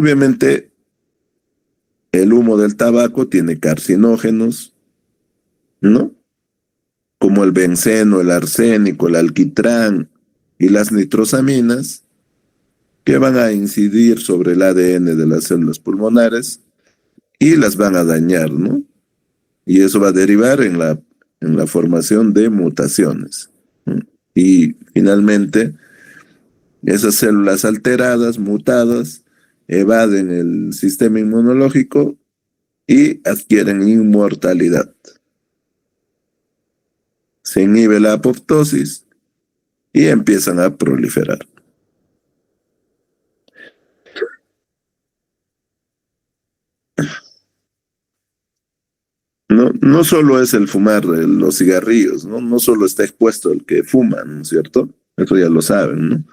Obviamente, el humo del tabaco tiene carcinógenos, ¿no? Como el benceno, el arsénico, el alquitrán y las nitrosaminas, que van a incidir sobre el ADN de las células pulmonares y las van a dañar, ¿no? Y eso va a derivar en la formación de mutaciones. ¿No? Y finalmente, esas células alteradas, mutadas, evaden el sistema inmunológico y adquieren inmortalidad. Se inhibe la apoptosis y empiezan a proliferar. No, no solo es el fumar los cigarrillos, ¿no? No solo está expuesto el que fuma, ¿no es cierto? Eso ya lo saben, ¿no?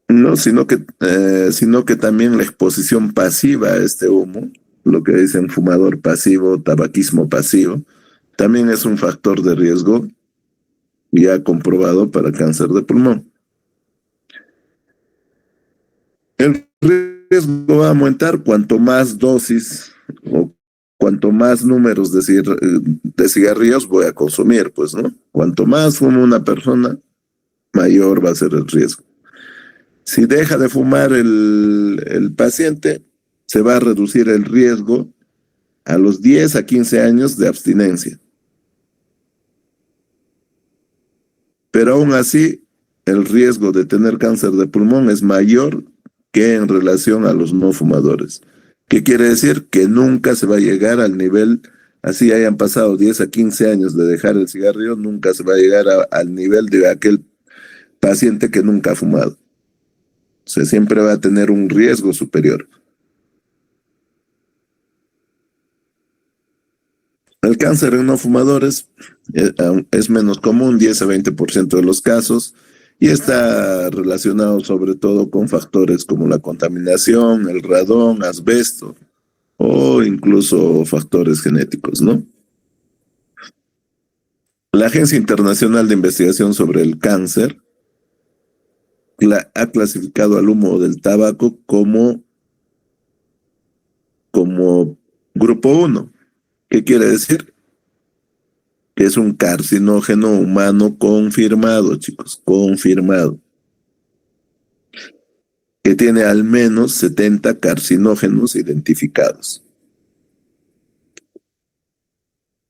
No, sino que también la exposición pasiva a este humo, lo que dicen fumador pasivo, tabaquismo pasivo, también es un factor de riesgo ya comprobado para cáncer de pulmón. El riesgo va a aumentar cuanto más dosis o cuanto más números de cigarrillos voy a consumir, pues, ¿no? Cuanto más fuma una persona, mayor va a ser el riesgo. Si deja de fumar el paciente, se va a reducir el riesgo a los 10 a 15 años de abstinencia. Pero aún así, el riesgo de tener cáncer de pulmón es mayor que en relación a los no fumadores. ¿Qué quiere decir? Que nunca se va a llegar al nivel, así hayan pasado 10 a 15 años de dejar el cigarrillo, nunca se va a llegar al nivel de aquel paciente que nunca ha fumado. O sea, siempre va a tener un riesgo superior. El cáncer en no fumadores es menos común, 10 a 20% de los casos, y está relacionado sobre todo con factores como la contaminación, el radón, asbesto o incluso factores genéticos, ¿no? La Agencia Internacional de Investigación sobre el Cáncer ha clasificado al humo del tabaco como grupo 1. ¿Qué quiere decir? Que es un carcinógeno humano confirmado, chicos, confirmado. Que tiene al menos 70 carcinógenos identificados.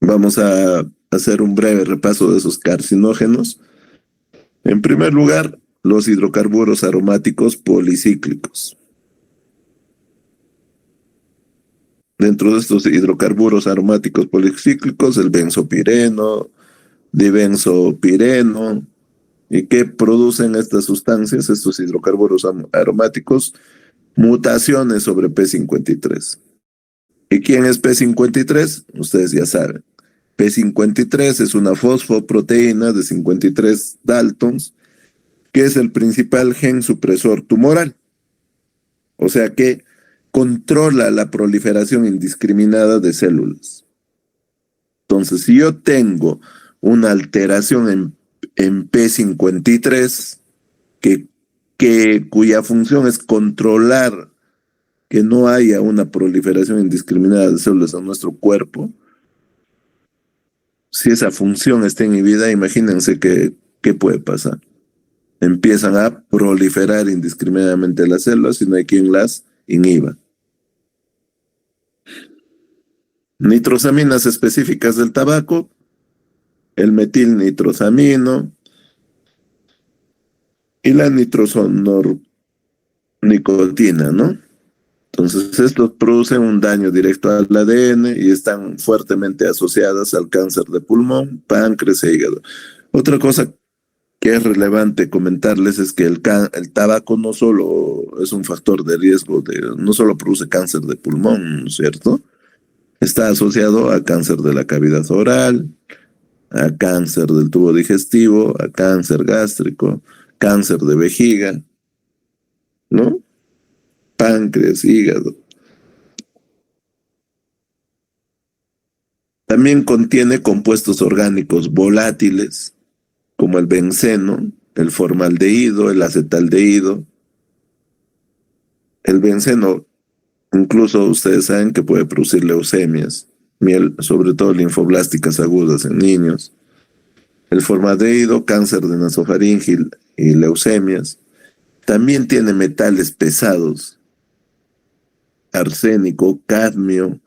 Vamos a hacer un breve repaso de esos carcinógenos. En primer lugar, los hidrocarburos aromáticos policíclicos. Dentro de estos hidrocarburos aromáticos policíclicos, el benzopireno, dibenzopireno. ¿Y qué producen estas sustancias, estos hidrocarburos aromáticos? Mutaciones sobre P53. ¿Y quién es P53? Ustedes ya saben. P53 es una fosfoproteína de 53 daltons, que es el principal gen supresor tumoral. O sea que controla la proliferación indiscriminada de células. Entonces, si yo tengo una alteración en P53, cuya función es controlar que no haya una proliferación indiscriminada de células en nuestro cuerpo, si esa función está inhibida, imagínense qué puede pasar. Empiezan a proliferar indiscriminadamente las células y no hay quien las inhiba. Nitrosaminas específicas del tabaco, el metilnitrosamino y la nitrosonornicotina, ¿no? Entonces, estos producen un daño directo al ADN y están fuertemente asociadas al cáncer de pulmón, páncreas e hígado. Otra cosa que es relevante comentarles es que el tabaco no solo es un factor de riesgo, no solo produce cáncer de pulmón, ¿no es cierto? Está asociado a cáncer de la cavidad oral, a cáncer del tubo digestivo, a cáncer gástrico, cáncer de vejiga, ¿no? Páncreas, hígado. También contiene compuestos orgánicos volátiles, como el benceno, el formaldehído, el acetaldehído, El benceno, incluso ustedes saben que puede producir leucemias, sobre todo linfoblásticas agudas en niños. El formaldehído, cáncer de nasofaringe y leucemias. También tiene metales pesados, arsénico, cadmio,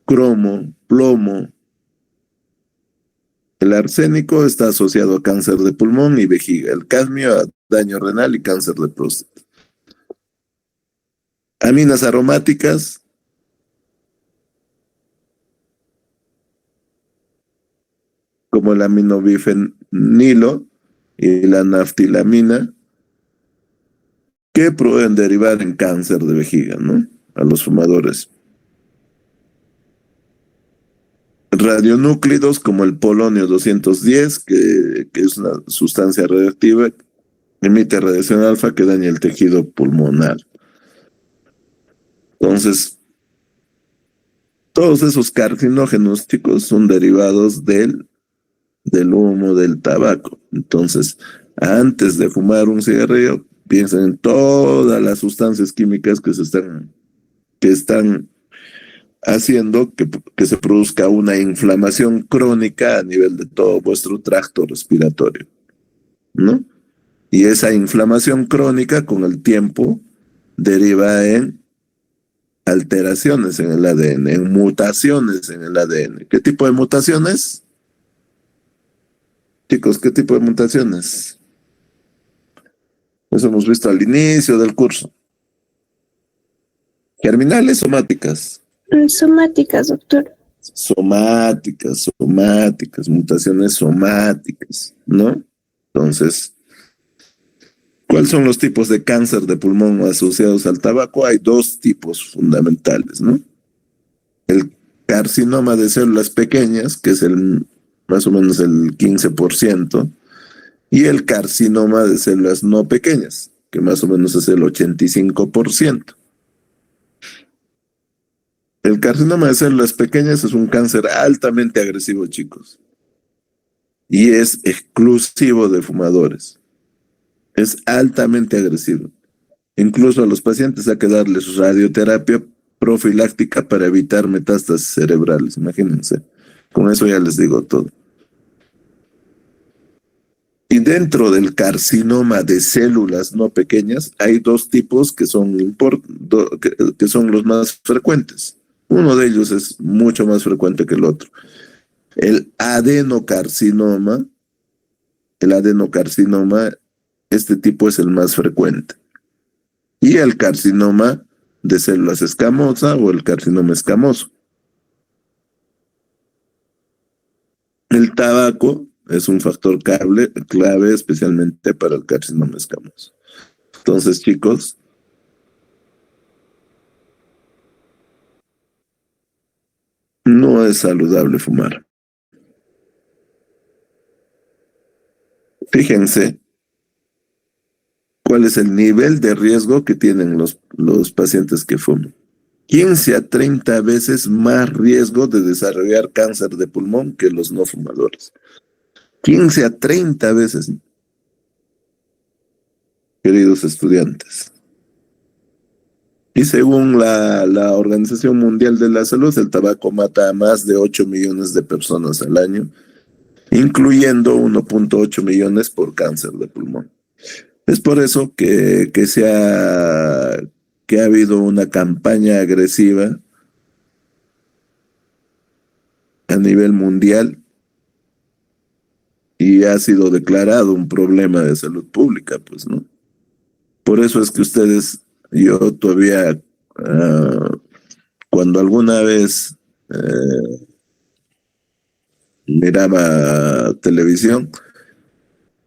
cromo, plomo. El arsénico está asociado a cáncer de pulmón y vejiga, el cadmio a daño renal y cáncer de próstata. Aminas aromáticas, como el aminobifenilo y la naftilamina, que pueden derivar en cáncer de vejiga, ¿no? A los fumadores. Radionúclidos como el polonio 210, que es una sustancia radioactiva, emite radiación alfa que daña el tejido pulmonar. Entonces, todos esos carcinógenos, chicos, son derivados del humo del tabaco. Entonces, antes de fumar un cigarrillo, piensen en todas las sustancias químicas que están haciendo que se produzca una inflamación crónica a nivel de todo vuestro tracto respiratorio, ¿no? Y esa inflamación crónica con el tiempo deriva en alteraciones en el ADN, en mutaciones en el ADN. ¿Qué tipo de mutaciones? Chicos, ¿qué tipo de mutaciones? Eso hemos visto al inicio del curso. Germinales, somáticas. Somáticas, doctor. Somáticas, mutaciones somáticas, ¿no? Entonces, ¿cuáles son los tipos de cáncer de pulmón asociados al tabaco? Hay dos tipos fundamentales, ¿no? El carcinoma de células pequeñas, que es más o menos el 15%, y el carcinoma de células no pequeñas, que más o menos es el 85%. El carcinoma de células pequeñas es un cáncer altamente agresivo, chicos, y es exclusivo de fumadores. Es altamente agresivo. Incluso a los pacientes hay que darles radioterapia profiláctica para evitar metástasis cerebrales, imagínense. Con eso ya les digo todo. Y dentro del carcinoma de células no pequeñas hay dos tipos que que son los más frecuentes. Uno de ellos es mucho más frecuente que el otro. El adenocarcinoma, este tipo es el más frecuente. Y el carcinoma de células escamosa o el carcinoma escamoso. El tabaco es un factor clave especialmente para el carcinoma escamoso. Entonces, chicos, no es saludable fumar. Fíjense cuál es el nivel de riesgo que tienen los pacientes que fuman. 15 a 30 veces más riesgo de desarrollar cáncer de pulmón que los no fumadores. 15 a 30 veces, queridos estudiantes. Y según la Organización Mundial de la Salud, el tabaco mata a más de 8 millones de personas al año, incluyendo 1.8 millones por cáncer de pulmón. Es por eso que ha habido una campaña agresiva a nivel mundial y ha sido declarado un problema de salud pública, pues, ¿no? Por eso es que yo todavía, cuando alguna vez miraba televisión,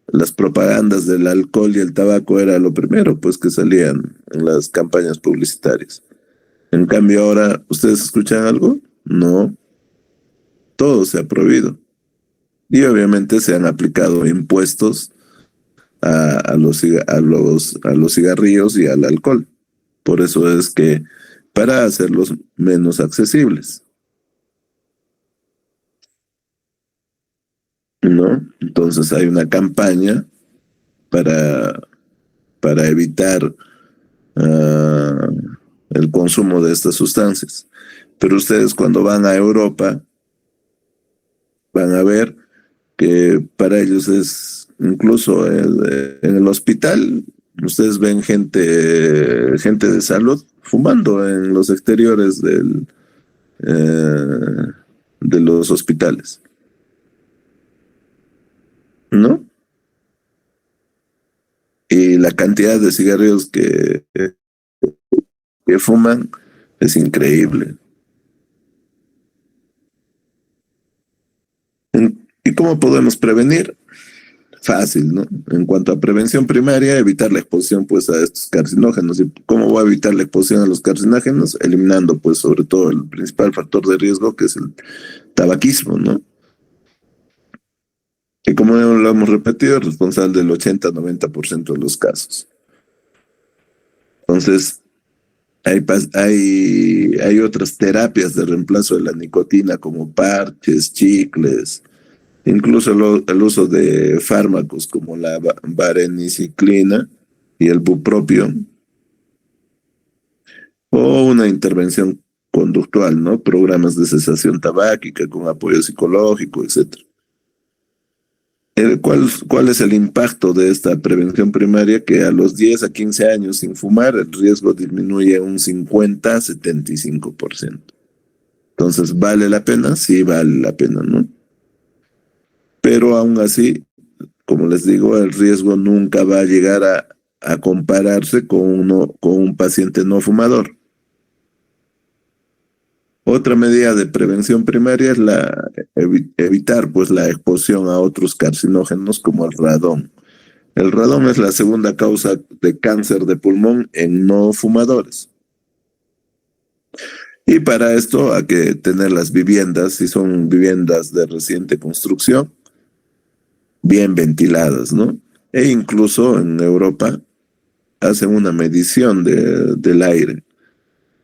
las propagandas del alcohol y el tabaco era lo primero, pues, que salían en las campañas publicitarias. En cambio ahora, ¿ustedes escuchan algo? No, todo se ha prohibido. Y obviamente se han aplicado impuestos a los cigarrillos y al alcohol. Por eso es que para hacerlos menos accesibles, ¿no? Entonces hay una campaña para evitar ah, el consumo de estas sustancias. Pero ustedes cuando van a Europa van a ver que para ellos es incluso en el hospital, ustedes ven gente de salud fumando en los exteriores de los hospitales, ¿no? Y la cantidad de cigarrillos que fuman es increíble. ¿Y cómo podemos prevenir? Fácil, ¿no? En cuanto a prevención primaria, evitar la exposición pues a estos carcinógenos. ¿Y cómo va a evitar la exposición a los carcinógenos? Eliminando pues sobre todo el principal factor de riesgo que es el tabaquismo, ¿no? Que como lo hemos repetido, es responsable del 80-90% de los casos. Entonces, hay otras terapias de reemplazo de la nicotina como parches, chicles, incluso el uso de fármacos como la vareniciclina y el bupropión, o una intervención conductual, ¿no? Programas de cesación tabáquica con apoyo psicológico, etcétera. ¿Cuál es el impacto de esta prevención primaria? Que a los 10 a 15 años sin fumar, el riesgo disminuye un 50-75%. Entonces, ¿vale la pena? Sí, vale la pena, ¿no? Pero aún así, como les digo, el riesgo nunca va a llegar a compararse con un paciente no fumador. Otra medida de prevención primaria es evitar pues la exposición a otros carcinógenos como el radón. El radón es la segunda causa de cáncer de pulmón en no fumadores. Y para esto hay que tener las viviendas, si son viviendas de reciente construcción, bien ventiladas, ¿no? E incluso en Europa hacen una medición del aire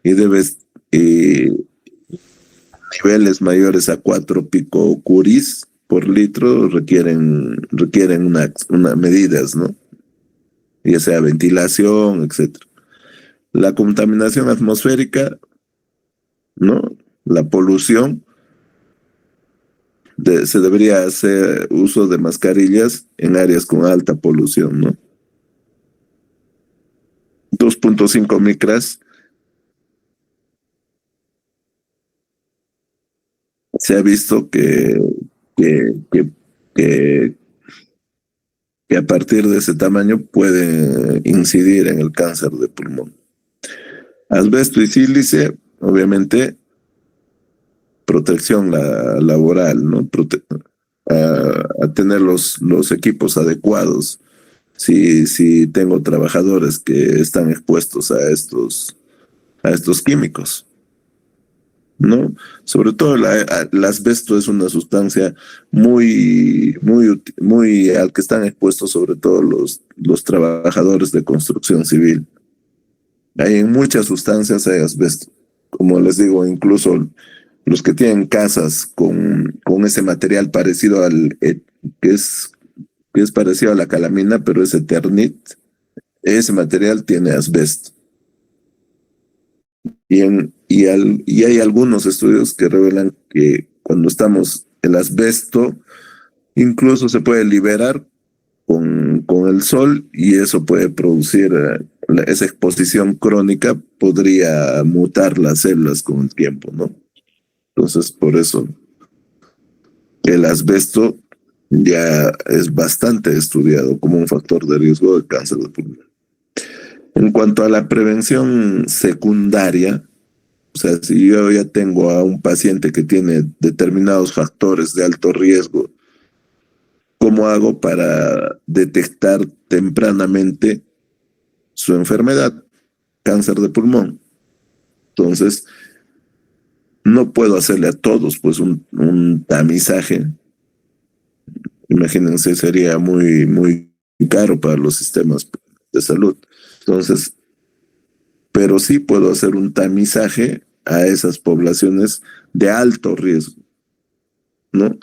y niveles mayores a 4 picocuries por litro requieren una medidas, ¿no? Ya sea ventilación, etcétera. La contaminación atmosférica, ¿no? La polución, se debería hacer uso de mascarillas en áreas con alta polución, ¿no? 2.5 micras se ha visto que, que, que, que a partir de ese tamaño puede incidir en el cáncer de pulmón. Asbesto y sílice, obviamente, protección laboral, ¿no? A tener los equipos adecuados. Si tengo trabajadores que están expuestos a estos químicos, ¿no? Sobre todo el asbesto es una sustancia muy al que están expuestos sobre todo los trabajadores de construcción civil. Hay en muchas sustancias hay asbesto. Como les digo, incluso los que tienen casas con ese material parecido que es parecido a la calamina, pero es Eternit, ese material tiene asbesto. Y hay algunos estudios que revelan que cuando el asbesto incluso se puede liberar con el sol y eso puede producir, esa exposición crónica podría mutar las células con el tiempo, ¿no? Entonces, por eso el asbesto ya es bastante estudiado como un factor de riesgo de cáncer de pulmón. En cuanto a la prevención secundaria, o sea, si yo ya tengo a un paciente que tiene determinados factores de alto riesgo, ¿cómo hago para detectar tempranamente su enfermedad, cáncer de pulmón? Entonces, no puedo hacerle a todos pues un tamizaje. Imagínense, sería muy caro para los sistemas de salud. Entonces, pero sí puedo hacer un tamizaje a esas poblaciones de alto riesgo, ¿no?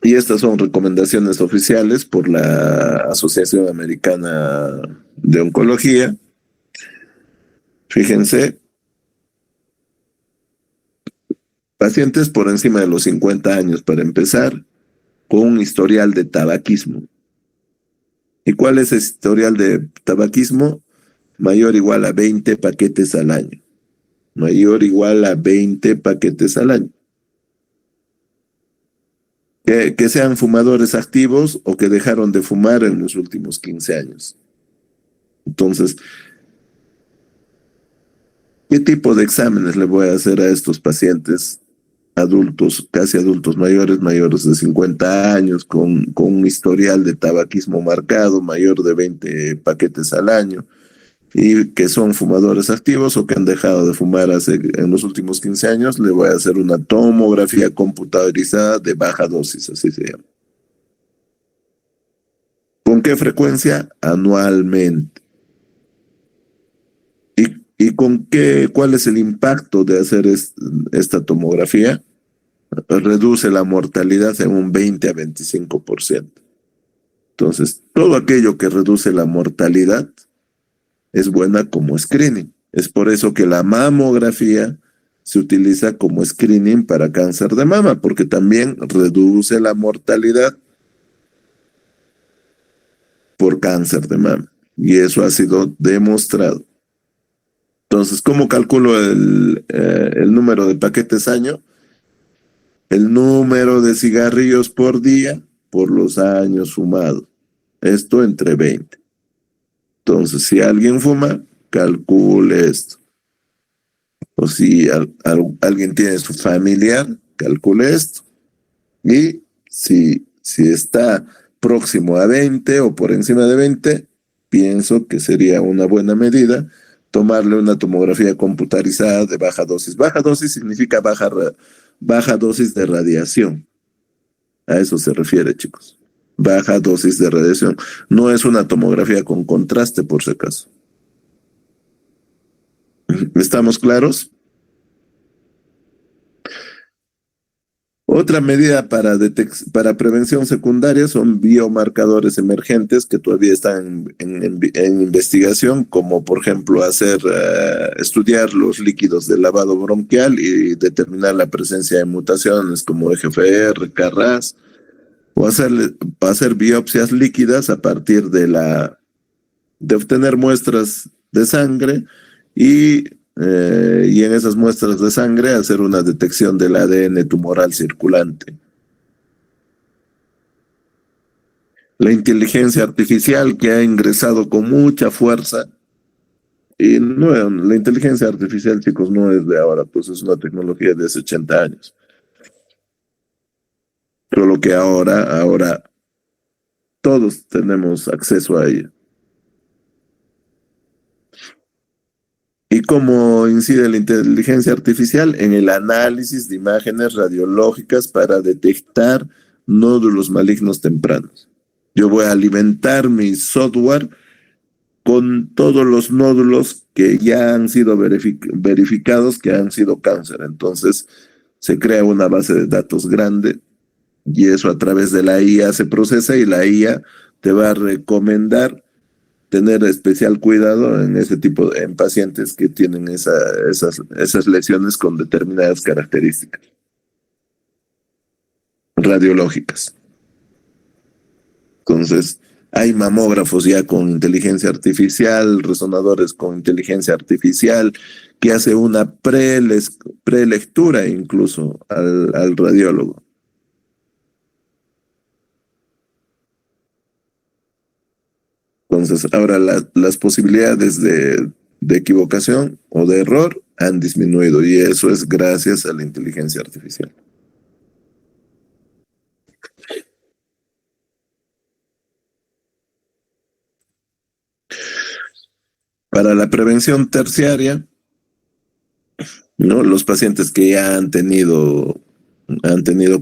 Y estas son recomendaciones oficiales por la Asociación Americana de oncología. Fíjense, pacientes por encima de los 50 años para empezar, con un historial de tabaquismo. ¿Y cuál es el historial de tabaquismo? Mayor o igual a 20 paquetes al año. Mayor o igual a 20 paquetes al año. Que sean fumadores activos o que dejaron de fumar en los últimos 15 años. Entonces, ¿qué tipo de exámenes le voy a hacer a estos pacientes adultos, casi adultos mayores de 50 años, con un historial de tabaquismo marcado, mayor de 20 paquetes al año, y que son fumadores activos o que han dejado de fumar en los últimos 15 años? Le voy a hacer una tomografía computadorizada de baja dosis, así se llama. ¿Con qué frecuencia? Anualmente. ¿Y cuál es el impacto de hacer esta tomografía? Reduce la mortalidad en un 20 a 25%. Entonces, todo aquello que reduce la mortalidad es buena como screening. Es por eso que la mamografía se utiliza como screening para cáncer de mama, porque también reduce la mortalidad por cáncer de mama. Y eso ha sido demostrado. Entonces, ¿cómo calculo el número de paquetes año? El número de cigarrillos por día por los años fumados. Esto entre 20. Entonces, si alguien fuma, calcule esto. O si alguien tiene su familiar, calcule esto. Y si está próximo a 20 o por encima de 20, pienso que sería una buena medida tomarle una tomografía computarizada de baja dosis. Baja dosis significa baja dosis de radiación. A eso se refiere, chicos. Baja dosis de radiación. No es una tomografía con contraste, por si acaso. ¿Estamos claros? Otra medida para prevención secundaria son biomarcadores emergentes que todavía están en investigación, como por ejemplo estudiar los líquidos del lavado bronquial y determinar la presencia de mutaciones como EGFR, KRAS, o hacer biopsias líquidas a partir de obtener muestras de sangre y en esas muestras de sangre hacer una detección del ADN tumoral circulante. La inteligencia artificial que ha ingresado con mucha fuerza, y no, la inteligencia artificial, chicos, no es de ahora, pues es una tecnología de hace 80 años. Solo que ahora todos tenemos acceso a ella. ¿Y cómo incide la inteligencia artificial? En el análisis de imágenes radiológicas para detectar nódulos malignos tempranos. Yo voy a alimentar mi software con todos los nódulos que ya han sido verificados que han sido cáncer. Entonces se crea una base de datos grande y eso a través de la IA se procesa y la IA te va a recomendar tener especial cuidado en pacientes que tienen esas lesiones con determinadas características radiológicas. Entonces, hay mamógrafos ya con inteligencia artificial, resonadores con inteligencia artificial, que hace una prelectura incluso al radiólogo. Entonces, ahora las posibilidades de equivocación o de error han disminuido y eso es gracias a la inteligencia artificial. Para la prevención terciaria, ¿no? Los pacientes que ya han tenido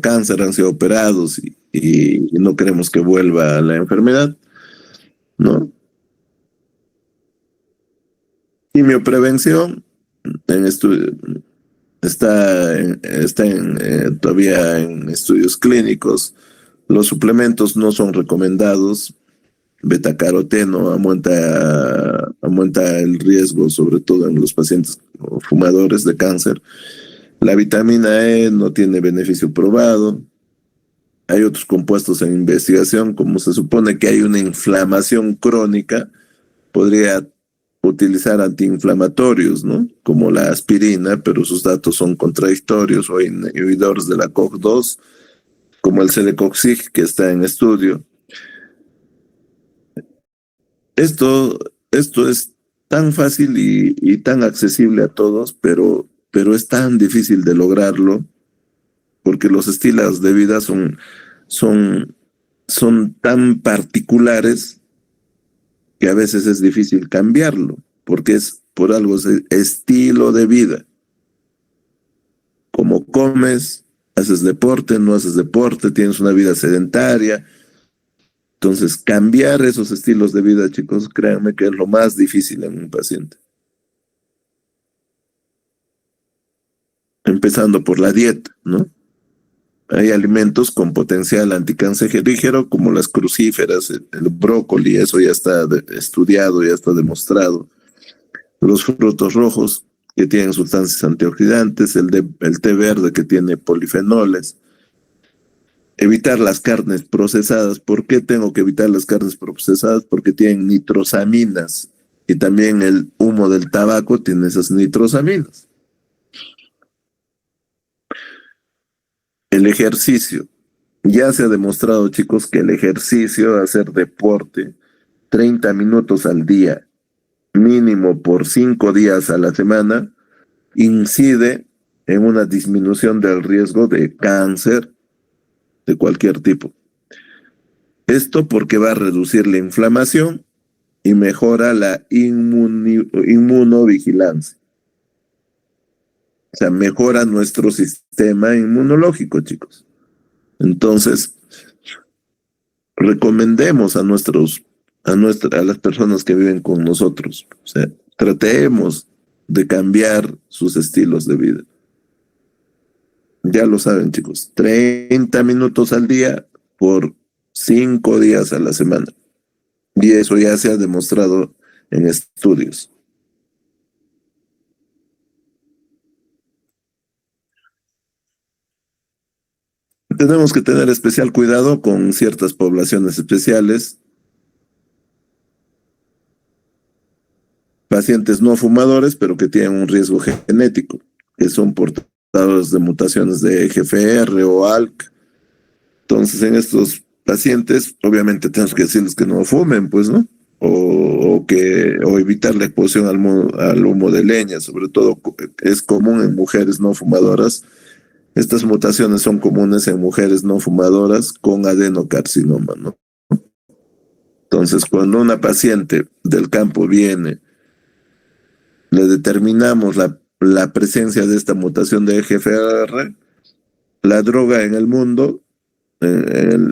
cáncer, han sido operados y no queremos que vuelva la enfermedad, ¿no? Quimioprevención está todavía en estudios clínicos. Los suplementos no son recomendados betacaroteno aumenta el riesgo, sobre todo en los pacientes fumadores de cáncer. La vitamina E no tiene beneficio probado. Hay otros compuestos en investigación, como se supone que hay una inflamación crónica, podría utilizar antiinflamatorios, ¿no? Como la aspirina, pero sus datos son contradictorios, o inhibidores de la COX-2, como el Celecoxib, que está en estudio. Esto es tan fácil y tan accesible a todos, pero es tan difícil de lograrlo, porque los estilos de vida son tan particulares que a veces es difícil cambiarlo, porque es por algo, es estilo de vida. Como comes, haces deporte, no haces deporte, tienes una vida sedentaria. Entonces, cambiar esos estilos de vida, chicos, créanme que es lo más difícil en un paciente. Empezando por la dieta, ¿no? Hay alimentos con potencial anticancerígeno, como las crucíferas, el brócoli, eso ya está estudiado, ya está demostrado. Los frutos rojos, que tienen sustancias antioxidantes, el té verde, que tiene polifenoles. Evitar las carnes procesadas. ¿Por qué tengo que evitar las carnes procesadas? Porque tienen nitrosaminas, y también el humo del tabaco tiene esas nitrosaminas. El ejercicio. Ya se ha demostrado, chicos, que el ejercicio, hacer deporte, 30 minutos al día, mínimo por 5 días a la semana, incide en una disminución del riesgo de cáncer de cualquier tipo. Esto porque va a reducir la inflamación y mejora la inmunovigilancia. O sea, mejora nuestro sistema inmunológico, chicos. Entonces, recomendemos a las personas que viven con nosotros, o sea, tratemos de cambiar sus estilos de vida. Ya lo saben, chicos, 30 minutos al día por 5 días a la semana. Y eso ya se ha demostrado en estudios. Tenemos que tener especial cuidado con ciertas poblaciones especiales. Pacientes no fumadores, pero que tienen un riesgo genético, que son portadores de mutaciones de EGFR o ALK. Entonces, en estos pacientes, obviamente tenemos que decirles que no fumen, pues, ¿no? O evitar la exposición al humo de leña. Sobre todo es común en mujeres no fumadoras. Estas mutaciones son comunes en mujeres no fumadoras con adenocarcinoma, ¿no? Entonces, cuando una paciente del campo viene, le determinamos la presencia de esta mutación de EGFR, la droga en el mundo, en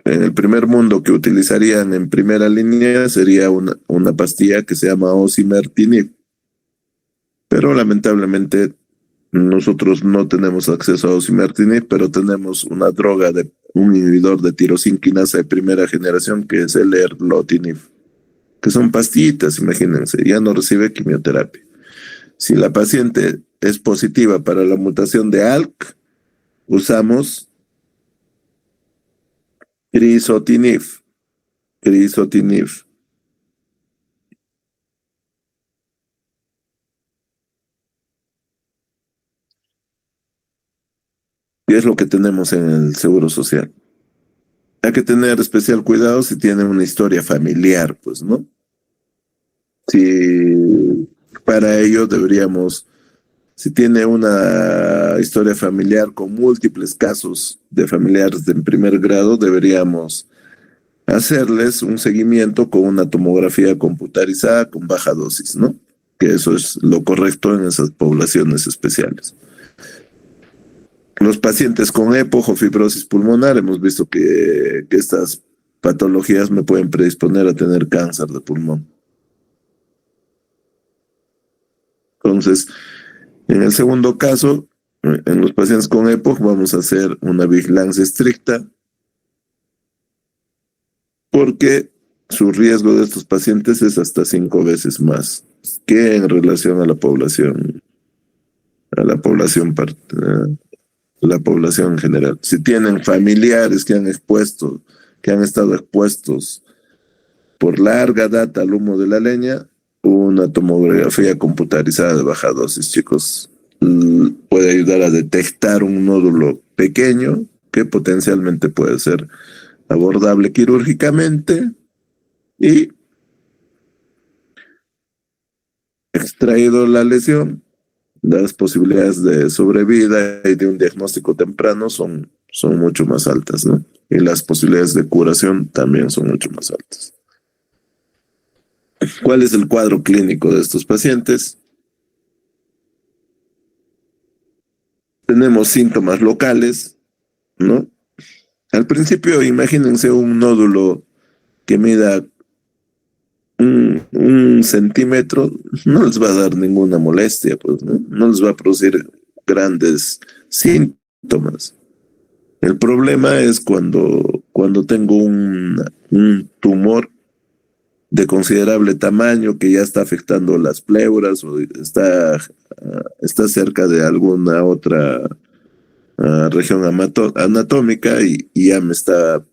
el primer mundo que utilizarían en primera línea sería una pastilla que se llama osimertinib. Pero lamentablemente nosotros no tenemos acceso a osimertinib, pero tenemos una droga un inhibidor de tirosinquinasa de primera generación, que es el erlotinib, que son pastillitas, imagínense, ya no recibe quimioterapia. Si la paciente es positiva para la mutación de ALK, usamos crizotinib. Y es lo que tenemos en el Seguro Social. Hay que tener especial cuidado si tiene una historia familiar, pues, ¿no? Si para ello si tiene una historia familiar con múltiples casos de familiares en primer grado, deberíamos hacerles un seguimiento con una tomografía computarizada con baja dosis, ¿no? Que eso es lo correcto en esas poblaciones especiales. Los pacientes con EPO o fibrosis pulmonar, hemos visto que estas patologías me pueden predisponer a tener cáncer de pulmón. Entonces, en el segundo caso, en los pacientes con EPO, vamos a hacer una vigilancia estricta. porque su riesgo de estos pacientes es hasta 5 veces más que en relación a la población en general. Si tienen familiares que han estado expuestos por larga data al humo de la leña, una tomografía computarizada de baja dosis, chicos, puede ayudar a detectar un nódulo pequeño que potencialmente puede ser abordable quirúrgicamente y extraído la lesión, las posibilidades de sobrevida y de un diagnóstico temprano son mucho más altas, ¿no? Y las posibilidades de curación también son mucho más altas. ¿Cuál es el cuadro clínico de estos pacientes? Tenemos síntomas locales, ¿no? Al principio, imagínense un nódulo que mida un centímetro, no les va a dar ninguna molestia, pues, ¿no? No les va a producir grandes síntomas. El problema es cuando tengo un tumor de considerable tamaño que ya está afectando las pleuras o está cerca de alguna otra región anatómica y ya me está,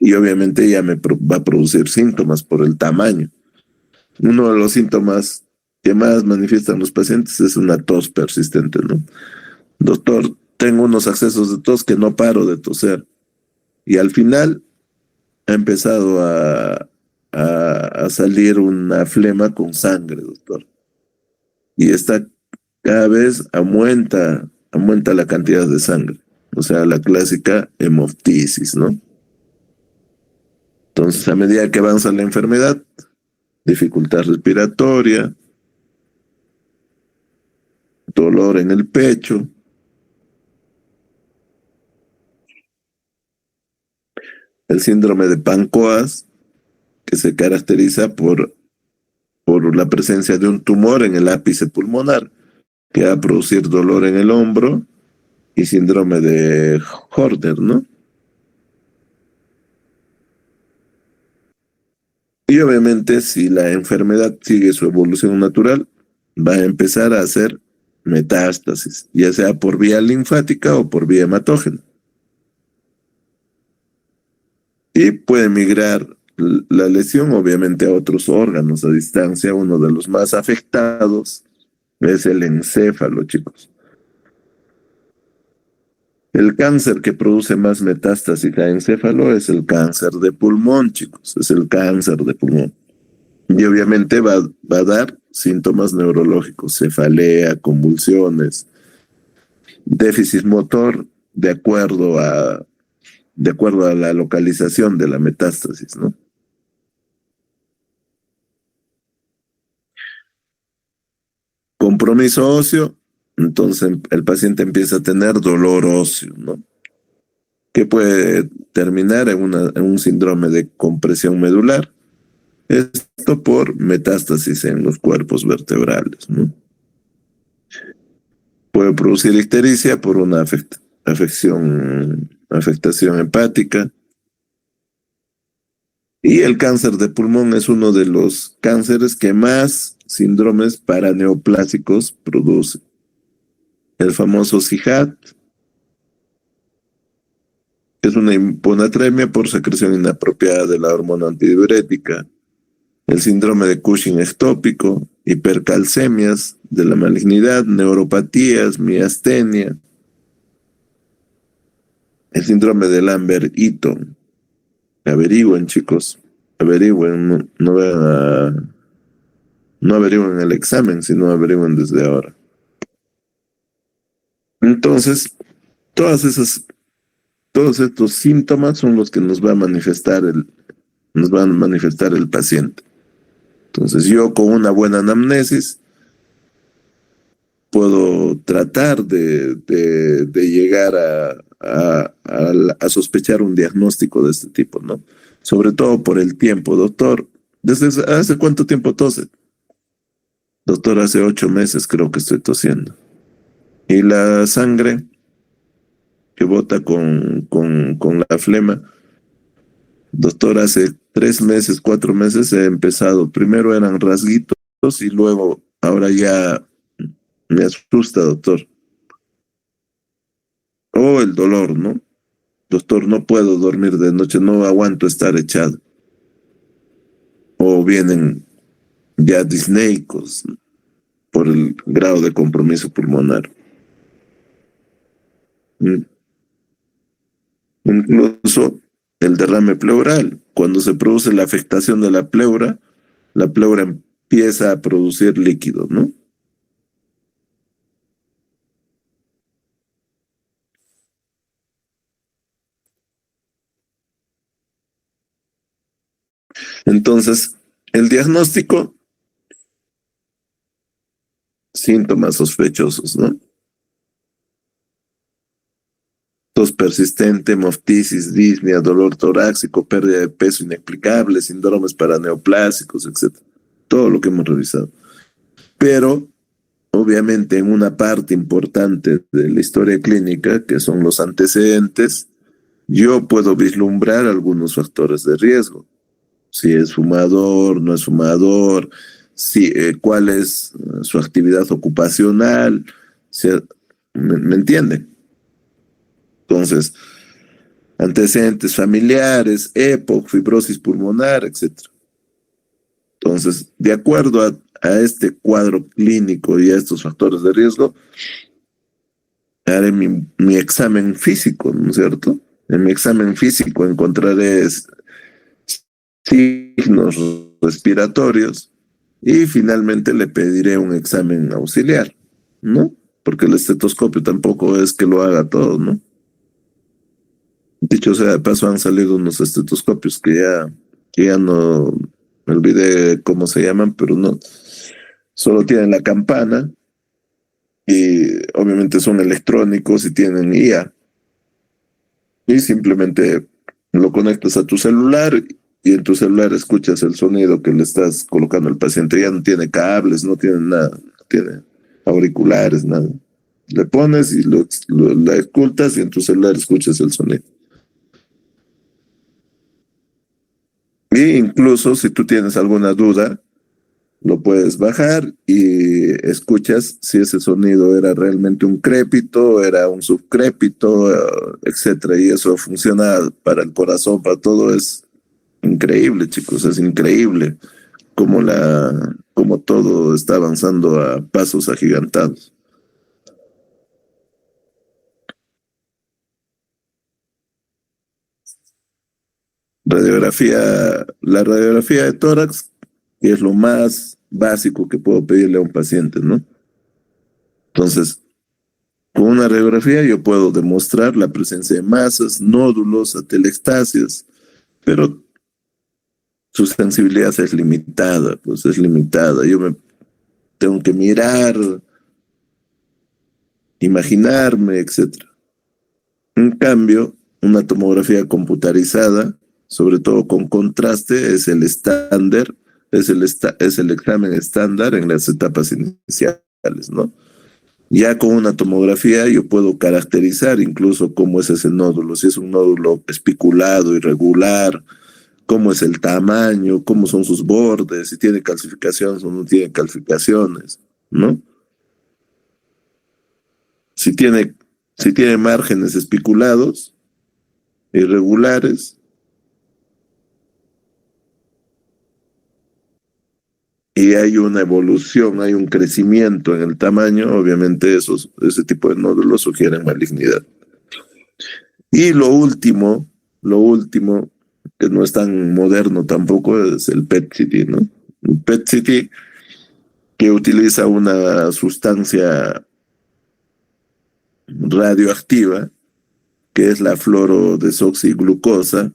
y obviamente ya va a producir síntomas por el tamaño. Uno de los síntomas que más manifiestan los pacientes es una tos persistente, ¿no? Doctor, tengo unos accesos de tos que no paro de toser. Y al final ha empezado a salir una flema con sangre, doctor. Y esta cada vez aumenta la cantidad de sangre. O sea, la clásica hemoptisis, ¿no? Entonces, a medida que avanza la enfermedad, dificultad respiratoria, dolor en el pecho, el síndrome de Pancoas, que se caracteriza por la presencia de un tumor en el ápice pulmonar, que va a producir dolor en el hombro, y síndrome de Horner, ¿no? Y obviamente, si la enfermedad sigue su evolución natural, va a empezar a hacer metástasis, ya sea por vía linfática o por vía hematógena. Y puede migrar la lesión, obviamente, a otros órganos a distancia. Uno de los más afectados es el encéfalo, chicos. El cáncer que produce más metástasis a encéfalo es el cáncer de pulmón, chicos. Es el cáncer de pulmón. Y obviamente va a dar síntomas neurológicos, cefalea, convulsiones, déficit motor, de acuerdo a la localización de la metástasis, ¿no? Compromiso óseo, entonces el paciente empieza a tener dolor óseo, ¿no? Que puede terminar en un síndrome de compresión medular. Esto por metástasis en los cuerpos vertebrales, ¿no? Puede producir ictericia por una afectación hepática. Y el cáncer de pulmón es uno de los cánceres que más síndromes paraneoplásicos produce. El famoso CIHAT es una hiponatremia por secreción inapropiada de la hormona antidiurética. El síndrome de Cushing ectópico, hipercalcemias de la malignidad, neuropatías, miastenia, el síndrome de Lambert-Eaton. Averigüen, chicos, averigüen, no averigüen el examen, sino averigüen desde ahora. Entonces, todos estos síntomas son los que nos va a manifestar el paciente. Entonces, yo con una buena anamnesis puedo tratar de llegar a sospechar un diagnóstico de este tipo, ¿no? Sobre todo por el tiempo, doctor. ¿Desde hace cuánto tiempo tose? Doctor, hace 8 meses creo que estoy tosiendo. Y la sangre que bota con la flema, Doctor, hace 3 meses, 4 meses he empezado. Primero eran rasguitos y luego, ahora ya me asusta, doctor. Oh, el dolor, ¿no? Doctor, no puedo dormir de noche, no aguanto estar echado. O vienen ya disneicos por el grado de compromiso pulmonar. Incluso el derrame pleural. Cuando se produce la afectación de la pleura empieza a producir líquido, ¿no? Entonces, el diagnóstico, síntomas sospechosos, ¿no? Tos persistente, hemoptisis, disnea, dolor torácico, pérdida de peso inexplicable, síndromes paraneoplásicos, etc. Todo lo que hemos revisado. Pero, obviamente, en una parte importante de la historia clínica, que son los antecedentes, yo puedo vislumbrar algunos factores de riesgo. Si es fumador, no es fumador, si, cuál es su actividad ocupacional, si, ¿me entienden? Entonces, antecedentes familiares, EPOC, fibrosis pulmonar, etc. Entonces, de acuerdo a este cuadro clínico y a estos factores de riesgo, haré mi examen físico, ¿no es cierto? En mi examen físico encontraré signos respiratorios y finalmente le pediré un examen auxiliar, ¿no? Porque el estetoscopio tampoco es que lo haga todo, ¿no? Dicho sea de paso, han salido unos estetoscopios que ya no me olvidé cómo se llaman, pero no, solo tienen la campana y obviamente son electrónicos y tienen IA. Y simplemente lo conectas a tu celular y en tu celular escuchas el sonido que le estás colocando al paciente. Ya no tiene cables, no tiene nada, no tiene auriculares, nada. Le pones y la escuchas y en tu celular escuchas el sonido. Y incluso si tú tienes alguna duda, lo puedes bajar y escuchas si ese sonido era realmente un crépito, era un subcrépito, etcétera. Y eso funciona para el corazón, para todo. Es increíble, chicos, es increíble cómo todo está avanzando a pasos agigantados. La radiografía de tórax, que es lo más básico que puedo pedirle a un paciente, ¿no? Entonces, con una radiografía yo puedo demostrar la presencia de masas, nódulos, atelectasias, pero su sensibilidad es limitada, pues es limitada. Yo me tengo que mirar, imaginarme, etcétera. En cambio, una tomografía computarizada, sobre todo con contraste, es el estándar, es el examen estándar en las etapas iniciales, ¿no? Ya con una tomografía yo puedo caracterizar incluso cómo es ese nódulo, si es un nódulo especulado, irregular, cómo es el tamaño, cómo son sus bordes, si tiene calcificaciones o no tiene calcificaciones, ¿no? Si tiene, si tiene márgenes especulados, irregulares, y hay una evolución, hay un crecimiento en el tamaño, obviamente ese tipo de nódulos sugieren malignidad. Y lo último, que no es tan moderno tampoco, es el PET-CT, ¿no? El PET-CT que utiliza una sustancia radioactiva, que es la fluorodesoxiglucosa,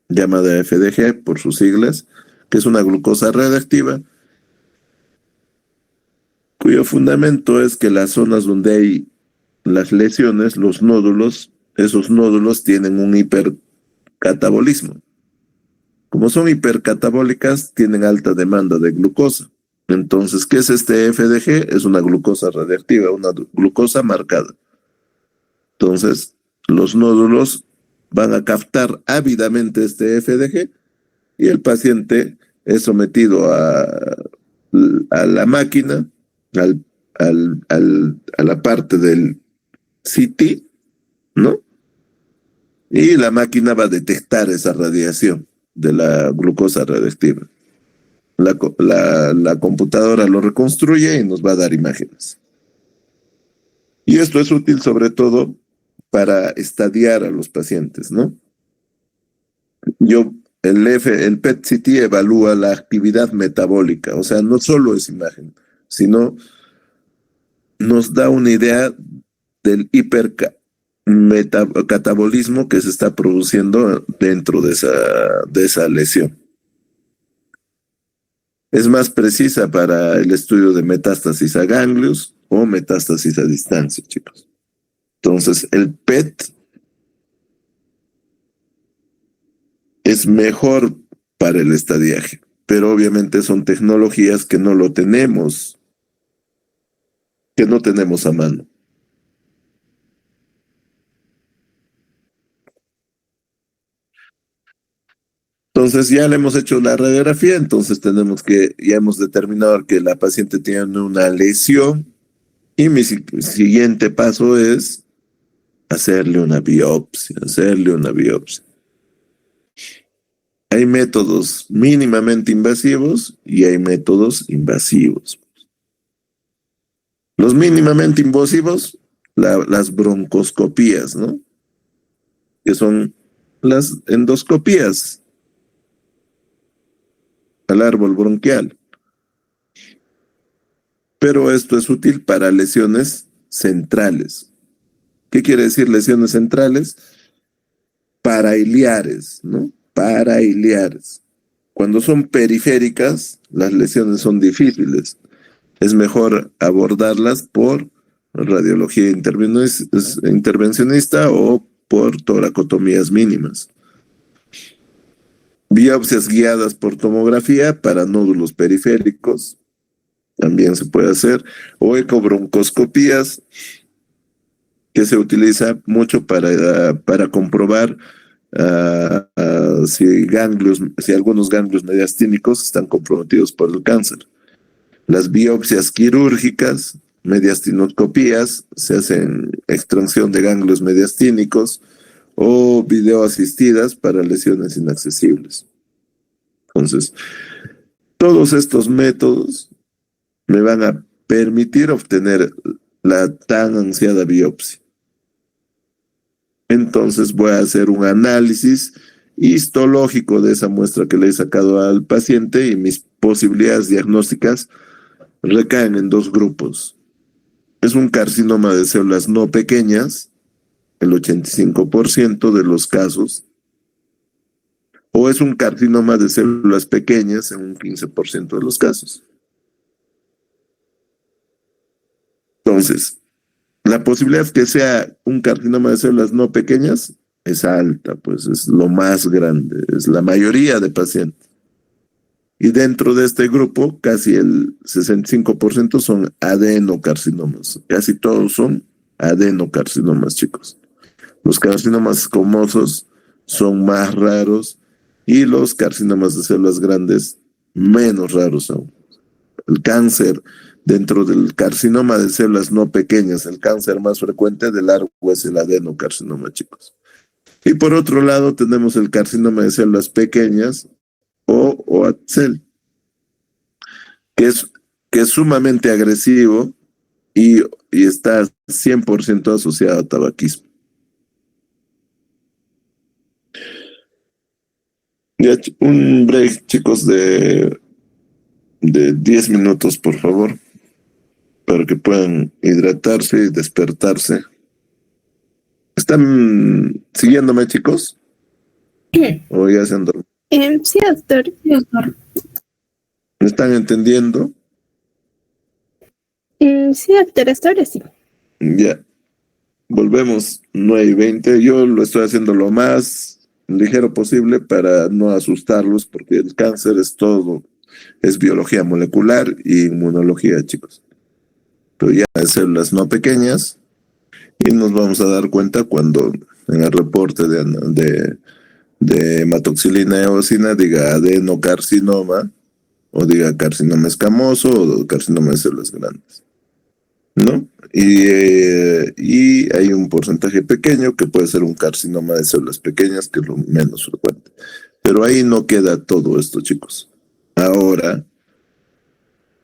llamada FDG por sus siglas, que es una glucosa radioactiva, cuyo fundamento es que las zonas donde hay las lesiones, los nódulos, esos nódulos tienen un hipercatabolismo. Como son hipercatabólicas, tienen alta demanda de glucosa. Entonces, ¿qué es este FDG? Es una glucosa radiactiva, una glucosa marcada. Entonces, los nódulos van a captar ávidamente este FDG y el paciente es sometido a la máquina, a la parte del CT, ¿no? Y la máquina va a detectar esa radiación de la glucosa radiactiva. La computadora lo reconstruye y nos va a dar imágenes. Y esto es útil sobre todo para estadiar a los pacientes, ¿no? El PET-CT evalúa la actividad metabólica, o sea, no solo es imagen, sino nos da una idea del hipercatabolismo que se está produciendo dentro de esa lesión. Es más precisa para el estudio de metástasis a ganglios o metástasis a distancia, chicos. Entonces, el PET es mejor para el estadiaje, pero obviamente son tecnologías que no tenemos a mano. Entonces ya le hemos hecho la radiografía, entonces ya hemos determinado que la paciente tiene una lesión y mi siguiente paso es hacerle una biopsia. Hay métodos mínimamente invasivos y hay métodos invasivos. Los mínimamente invasivos, las broncoscopías, ¿no? Que son las endoscopías al árbol bronquial. Pero esto es útil para lesiones centrales. ¿Qué quiere decir lesiones centrales? Parailiares, ¿no? Parailiares. Cuando son periféricas, las lesiones son difíciles. Es mejor abordarlas por radiología intervencionista o por toracotomías mínimas. Biopsias guiadas por tomografía para nódulos periféricos también se puede hacer, o ecobroncoscopías, que se utiliza mucho para comprobar si algunos ganglios mediastínicos están comprometidos por el cáncer. Las biopsias quirúrgicas, mediastinoscopías, se hacen extracción de ganglios mediastínicos o videoasistidas para lesiones inaccesibles. Entonces, todos estos métodos me van a permitir obtener la tan ansiada biopsia. Entonces voy a hacer un análisis histológico de esa muestra que le he sacado al paciente y mis posibilidades diagnósticas recaen en dos grupos. Es un carcinoma de células no pequeñas, el 85% de los casos, o es un carcinoma de células pequeñas en un 15% de los casos. Entonces, la posibilidad que sea un carcinoma de células no pequeñas es alta, pues es lo más grande, es la mayoría de pacientes. Y dentro de este grupo, casi el 65% son adenocarcinomas. Casi todos son adenocarcinomas, chicos. Los carcinomas escamosos son más raros y los carcinomas de células grandes menos raros aún. El cáncer dentro del carcinoma de células no pequeñas, el cáncer más frecuente de largo es el adenocarcinoma, chicos. Y por otro lado tenemos el carcinoma de células pequeñas o ATSEL, que es sumamente agresivo y está 100% asociado a tabaquismo. Ya, un break, chicos, de 10 minutos, por favor, para que puedan hidratarse y despertarse. ¿Están siguiéndome, chicos? ¿O ya se han dormido? Sí, doctor. ¿Me están entendiendo? Sí, doctor, hasta ahora sí. Ya. Volvemos 9:20. Yo lo estoy haciendo lo más ligero posible para no asustarlos, porque el cáncer es todo. Es biología molecular y inmunología, chicos. Pero ya de células no pequeñas y nos vamos a dar cuenta cuando en el reporte de hematoxilina eosina diga adenocarcinoma, o diga carcinoma escamoso o carcinoma de células grandes, ¿no? Y hay un porcentaje pequeño que puede ser un carcinoma de células pequeñas, que es lo menos frecuente. Pero ahí no queda todo esto, chicos. Ahora,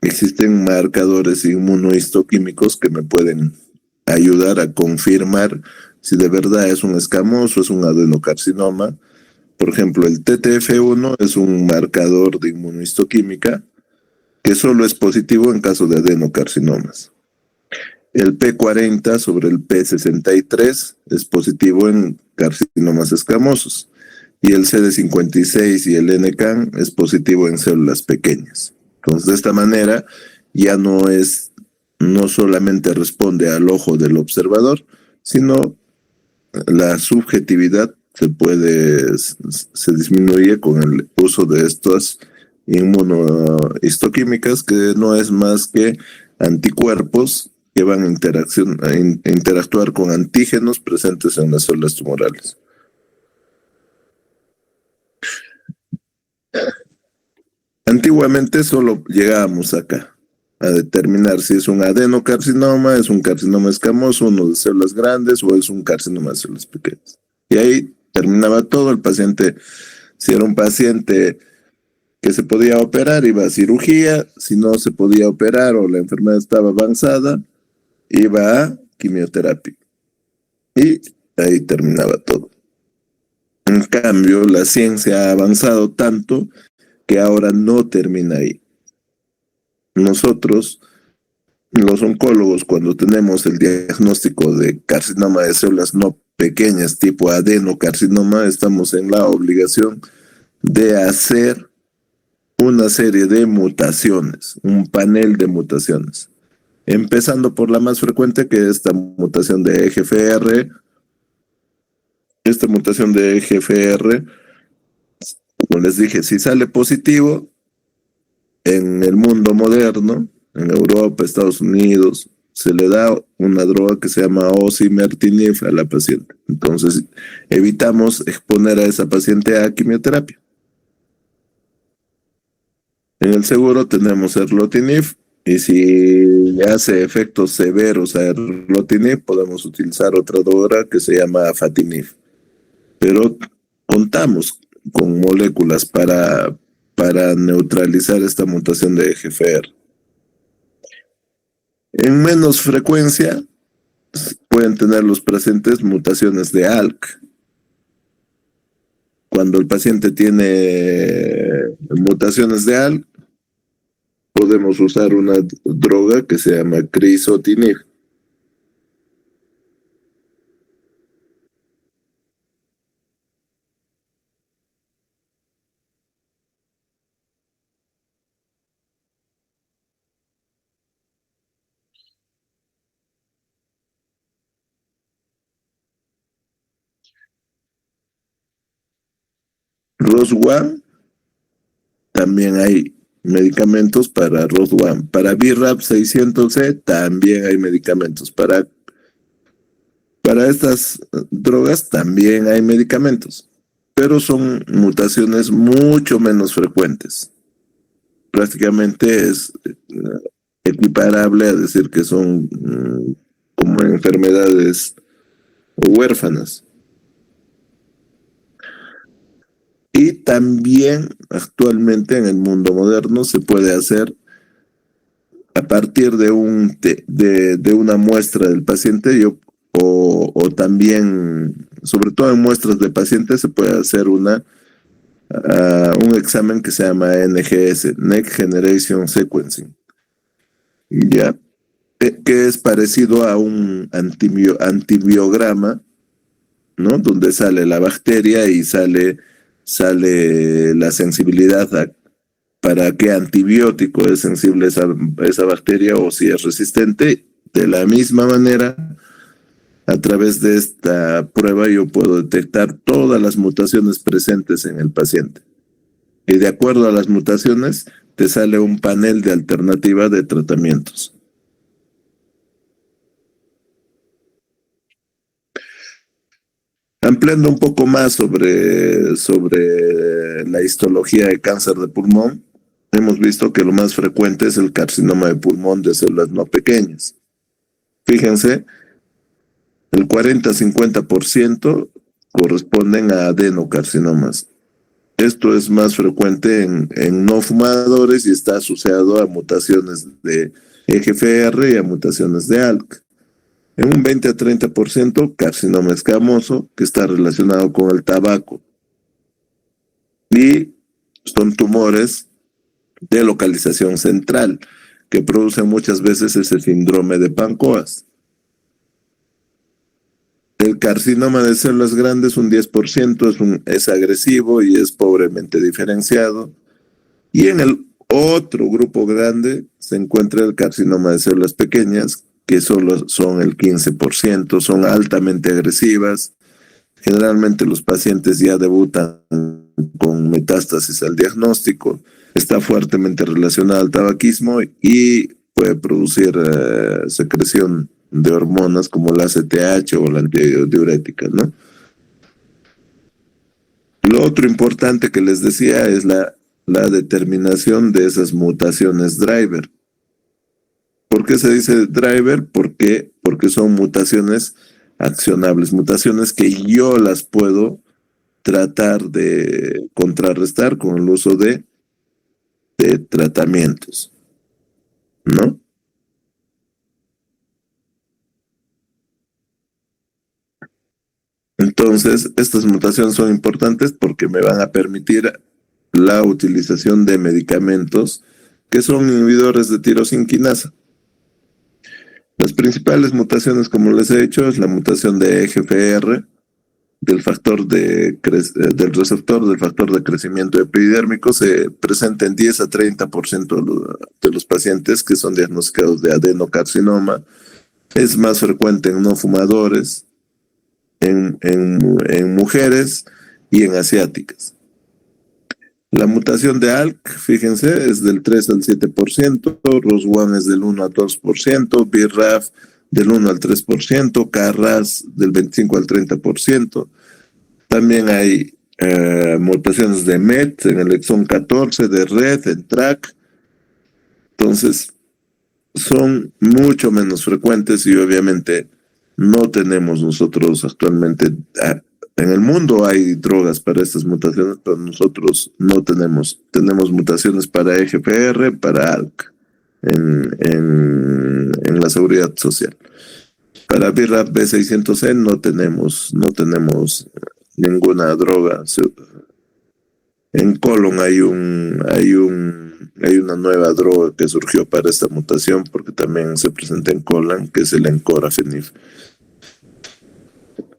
existen marcadores inmunohistoquímicos que me pueden ayudar a confirmar si de verdad es un escamoso, es un adenocarcinoma. Por ejemplo, el TTF1 es un marcador de inmunohistoquímica que solo es positivo en caso de adenocarcinomas. El P40 sobre el P63 es positivo en carcinomas escamosos. Y el CD56 y el NCAN es positivo en células pequeñas. Entonces, de esta manera, ya no solamente responde al ojo del observador, sino la subjetividad se disminuye con el uso de estas inmunohistoquímicas, que no es más que anticuerpos que van a interactuar con antígenos presentes en las células tumorales. Antiguamente solo llegábamos acá a determinar si es un adenocarcinoma, es un carcinoma escamoso, uno de células grandes o es un carcinoma de células pequeñas. Y ahí terminaba todo. El paciente, si era un paciente que se podía operar, iba a cirugía. Si no se podía operar o la enfermedad estaba avanzada, iba a quimioterapia. Y ahí terminaba todo. En cambio, la ciencia ha avanzado tanto que ahora no termina ahí. Nosotros, los oncólogos, cuando tenemos el diagnóstico de carcinoma de células no pequeñas tipo adenocarcinoma, estamos en la obligación de hacer una serie de mutaciones, un panel de mutaciones, empezando por la más frecuente, que es esta mutación de EGFR. Esta mutación de EGFR, como les dije, si sale positivo en el mundo moderno, en Europa, Estados Unidos, se le da una droga que se llama osimertinib a la paciente. Entonces, evitamos exponer a esa paciente a quimioterapia. En el seguro tenemos erlotinib, y si hace efectos severos a erlotinib, podemos utilizar otra droga que se llama afatinib. Pero contamos con moléculas para neutralizar esta mutación de EGFR. En menos frecuencia pueden tener los pacientes mutaciones de ALK. Cuando el paciente tiene mutaciones de ALK, podemos usar una droga que se llama crizotinib. ROS1, también hay medicamentos para ROS1. Para BRAF 600C también hay medicamentos. Para estas drogas también hay medicamentos, pero son mutaciones mucho menos frecuentes. Prácticamente es equiparable a decir que son como enfermedades huérfanas. Y también actualmente en el mundo moderno se puede hacer a partir de una muestra del paciente, o también, sobre todo en muestras de pacientes, se puede hacer un examen que se llama NGS, Next Generation Sequencing, ¿ya? Que es parecido a un antibiograma, ¿no? Donde sale la bacteria y sale la sensibilidad para qué antibiótico es sensible esa bacteria, o si es resistente. De la misma manera, a través de esta prueba yo puedo detectar todas las mutaciones presentes en el paciente. Y de acuerdo a las mutaciones, te sale un panel de alternativa de tratamientos. Ampliando un poco más sobre la histología de cáncer de pulmón, hemos visto que lo más frecuente es el carcinoma de pulmón de células no pequeñas. Fíjense, el 40-50% corresponden a adenocarcinomas. Esto es más frecuente en no fumadores y está asociado a mutaciones de EGFR y a mutaciones de ALK. En un 20-30% carcinoma escamoso que está relacionado con el tabaco. Y son tumores de localización central que producen muchas veces ese síndrome de Pancoas. El carcinoma de células grandes, un 10%, es agresivo y es pobremente diferenciado. Y en el otro grupo grande se encuentra el carcinoma de células pequeñas, que solo son el 15%, son altamente agresivas. Generalmente los pacientes ya debutan con metástasis al diagnóstico, está fuertemente relacionado al tabaquismo y puede producir secreción de hormonas como la ACTH o la antidiurética, ¿no? Lo otro importante que les decía es la determinación de esas mutaciones driver. ¿Por qué se dice driver? Porque son mutaciones accionables, mutaciones que yo las puedo tratar de contrarrestar con el uso de tratamientos, ¿no? Entonces, estas mutaciones son importantes porque me van a permitir la utilización de medicamentos que son inhibidores de tirosinquinasa. Las principales mutaciones, como les he dicho, es la mutación de EGFR, del receptor del factor de crecimiento epidérmico. Se presenta en 10-30% de los pacientes que son diagnosticados de adenocarcinoma. Es más frecuente en no fumadores, en mujeres y en asiáticas. La mutación de ALK, fíjense, es del 3-7%, ROS1 es del 1-2%, BRAF del 1-3%, KRAS del 25-30%. También hay mutaciones de MET en el exón 14, de RED, en TRAC. Entonces, son mucho menos frecuentes y obviamente no tenemos nosotros actualmente, en el mundo hay drogas para estas mutaciones, pero nosotros no tenemos. Tenemos mutaciones para EGFR, para ALK en la seguridad social. Para BRAF B600E no tenemos ninguna droga. En colon hay una nueva droga que surgió para esta mutación porque también se presenta en colon, que es el encorafenib.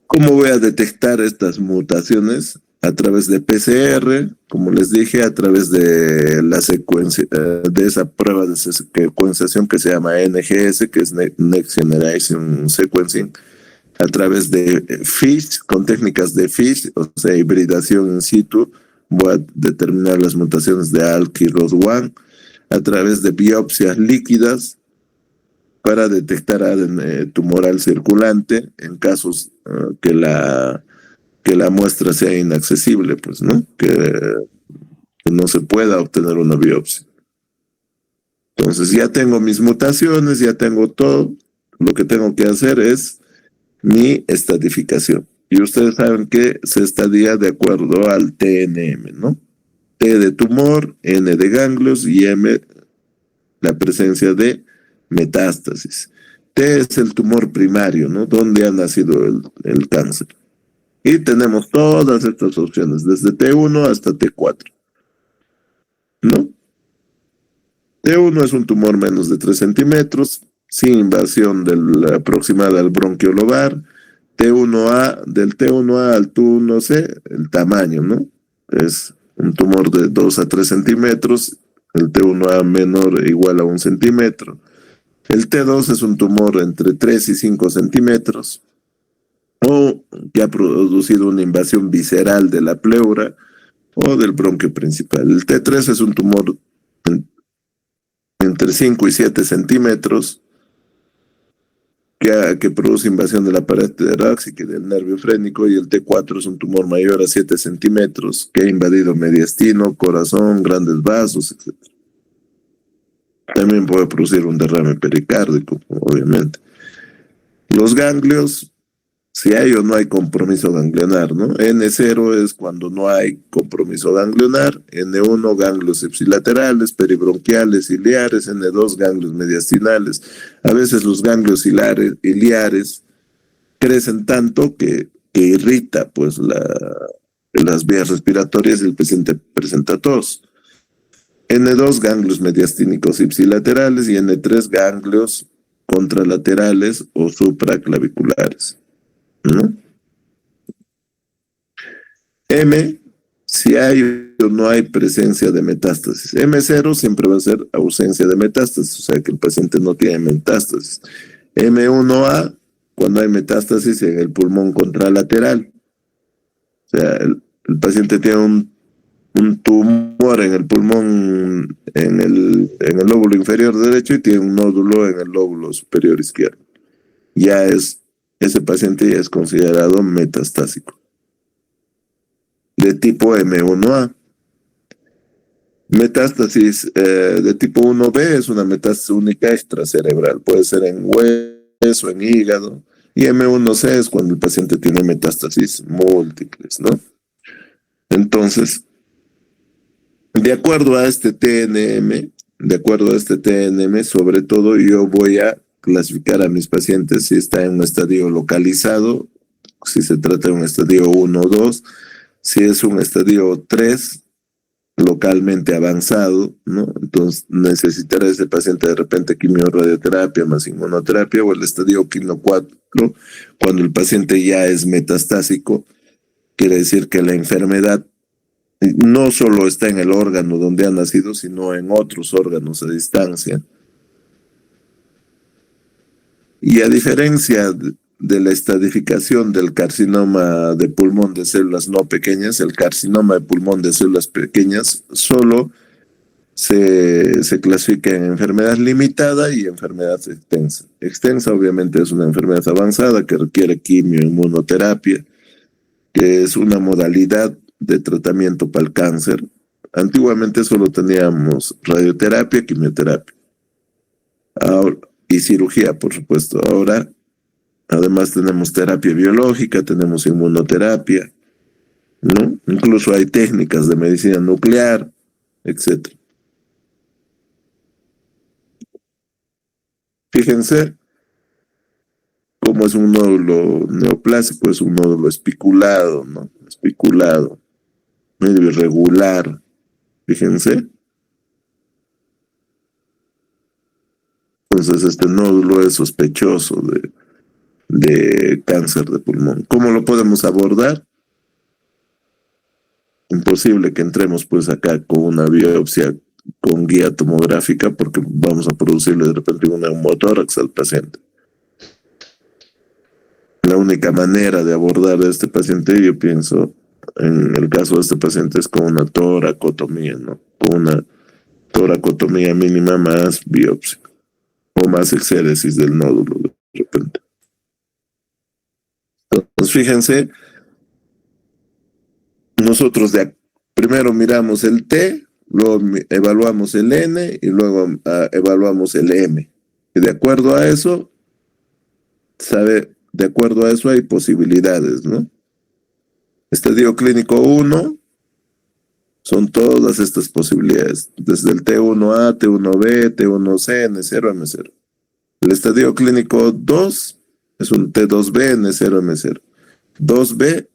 ¿Cómo voy a detectar estas mutaciones? A través de PCR, como les dije, a través de la secuencia, de esa prueba de secuenciación que se llama NGS, que es Next Generation Sequencing, a través de FISH, con técnicas de FISH, o sea, hibridación in situ, voy a determinar las mutaciones de ALK y ROS1, a través de biopsias líquidas, para detectar ADN tumoral circulante en casos que la muestra sea inaccesible, pues, ¿no? Que no se pueda obtener una biopsia. Entonces ya tengo mis mutaciones, ya tengo todo. Lo que tengo que hacer es mi estadificación. Y ustedes saben que se estadía de acuerdo al TNM, ¿no? T de tumor, N de ganglios y M la presencia de metástasis. T es el tumor primario, ¿no? Donde ha nacido el cáncer. Y tenemos todas estas opciones, desde T1 hasta T4, ¿no? T1 es un tumor menos de 3 centímetros, sin invasión aproximada al bronquio lobar. T1A, del T1A al T1C, el tamaño, ¿no? Es un tumor de 2 a 3 centímetros, el T1A menor o igual a 1 centímetro. El T2 es un tumor entre 3 y 5 centímetros, o que ha producido una invasión visceral de la pleura o del bronquio principal. El T3 es un tumor entre 5 y 7 centímetros, que produce invasión de la pared torácica y del nervio frénico, y el T4 es un tumor mayor a 7 centímetros que ha invadido mediastino, corazón, grandes vasos, etc. También puede producir un derrame pericárdico, obviamente. Los ganglios, si hay o no hay compromiso ganglionar, ¿no? N0 es cuando no hay compromiso ganglionar, N1 ganglios ipsilaterales, peribronquiales, iliares, N2 ganglios mediastinales. A veces los ganglios iliares crecen tanto que irrita pues las vías respiratorias y el paciente presenta tos. N2 ganglios mediastínicos ipsilaterales y N3 ganglios contralaterales o supraclaviculares, ¿no? M, si hay o no hay presencia de metástasis. M0 siempre va a ser ausencia de metástasis, o sea que el paciente no tiene metástasis. M1A, cuando hay metástasis en el pulmón contralateral. O sea, el paciente tiene un tumor en el pulmón, en el lóbulo inferior derecho, y tiene un nódulo en el lóbulo superior izquierdo. Ese paciente ya es considerado metastásico. De tipo M1A. Metástasis de tipo 1B es una metástasis única extracerebral. Puede ser en hueso, en hígado. Y M1C es cuando el paciente tiene metástasis múltiples, ¿no? Entonces, de acuerdo a este TNM, sobre todo yo voy a clasificar a mis pacientes si está en un estadio localizado, si se trata de un estadio 1 o 2, si es un estadio 3, localmente avanzado, ¿no? Entonces necesitará ese paciente de repente quimio-radioterapia más inmunoterapia, o el estadio 4, cuando el paciente ya es metastásico, quiere decir que la enfermedad no solo está en el órgano donde ha nacido, sino en otros órganos a distancia. Y a diferencia de la estadificación del carcinoma de pulmón de células no pequeñas, el carcinoma de pulmón de células pequeñas solo se clasifica en enfermedad limitada y enfermedad extensa. Extensa obviamente es una enfermedad avanzada que requiere quimio-inmunoterapia, que es una modalidad de tratamiento para el cáncer. Antiguamente solo teníamos radioterapia, quimioterapia y cirugía, por supuesto. Ahora, además, tenemos terapia biológica, tenemos inmunoterapia, ¿no? Incluso hay técnicas de medicina nuclear, etc. Fíjense cómo es un nódulo neoplásico, es un nódulo espiculado, ¿no? Espiculado, medio irregular. Fíjense. Entonces este nódulo es sospechoso de cáncer de pulmón. ¿Cómo lo podemos abordar? Imposible que entremos pues acá con una biopsia con guía tomográfica, porque vamos a producirle de repente un neumotórax al paciente. La única manera de abordar a este paciente, yo pienso, en el caso de este paciente, es con una toracotomía, ¿no? Con una toracotomía mínima más biopsia o más exéresis del nódulo de repente. Entonces, fíjense, nosotros primero miramos el T, luego evaluamos el N y luego evaluamos el M. Y de acuerdo a eso, hay posibilidades, ¿no? Estadio clínico 1 son todas estas posibilidades, desde el T1A, T1B, T1C, N0, M0. El estadio clínico 2 es un T2B, N0, M0. 2B,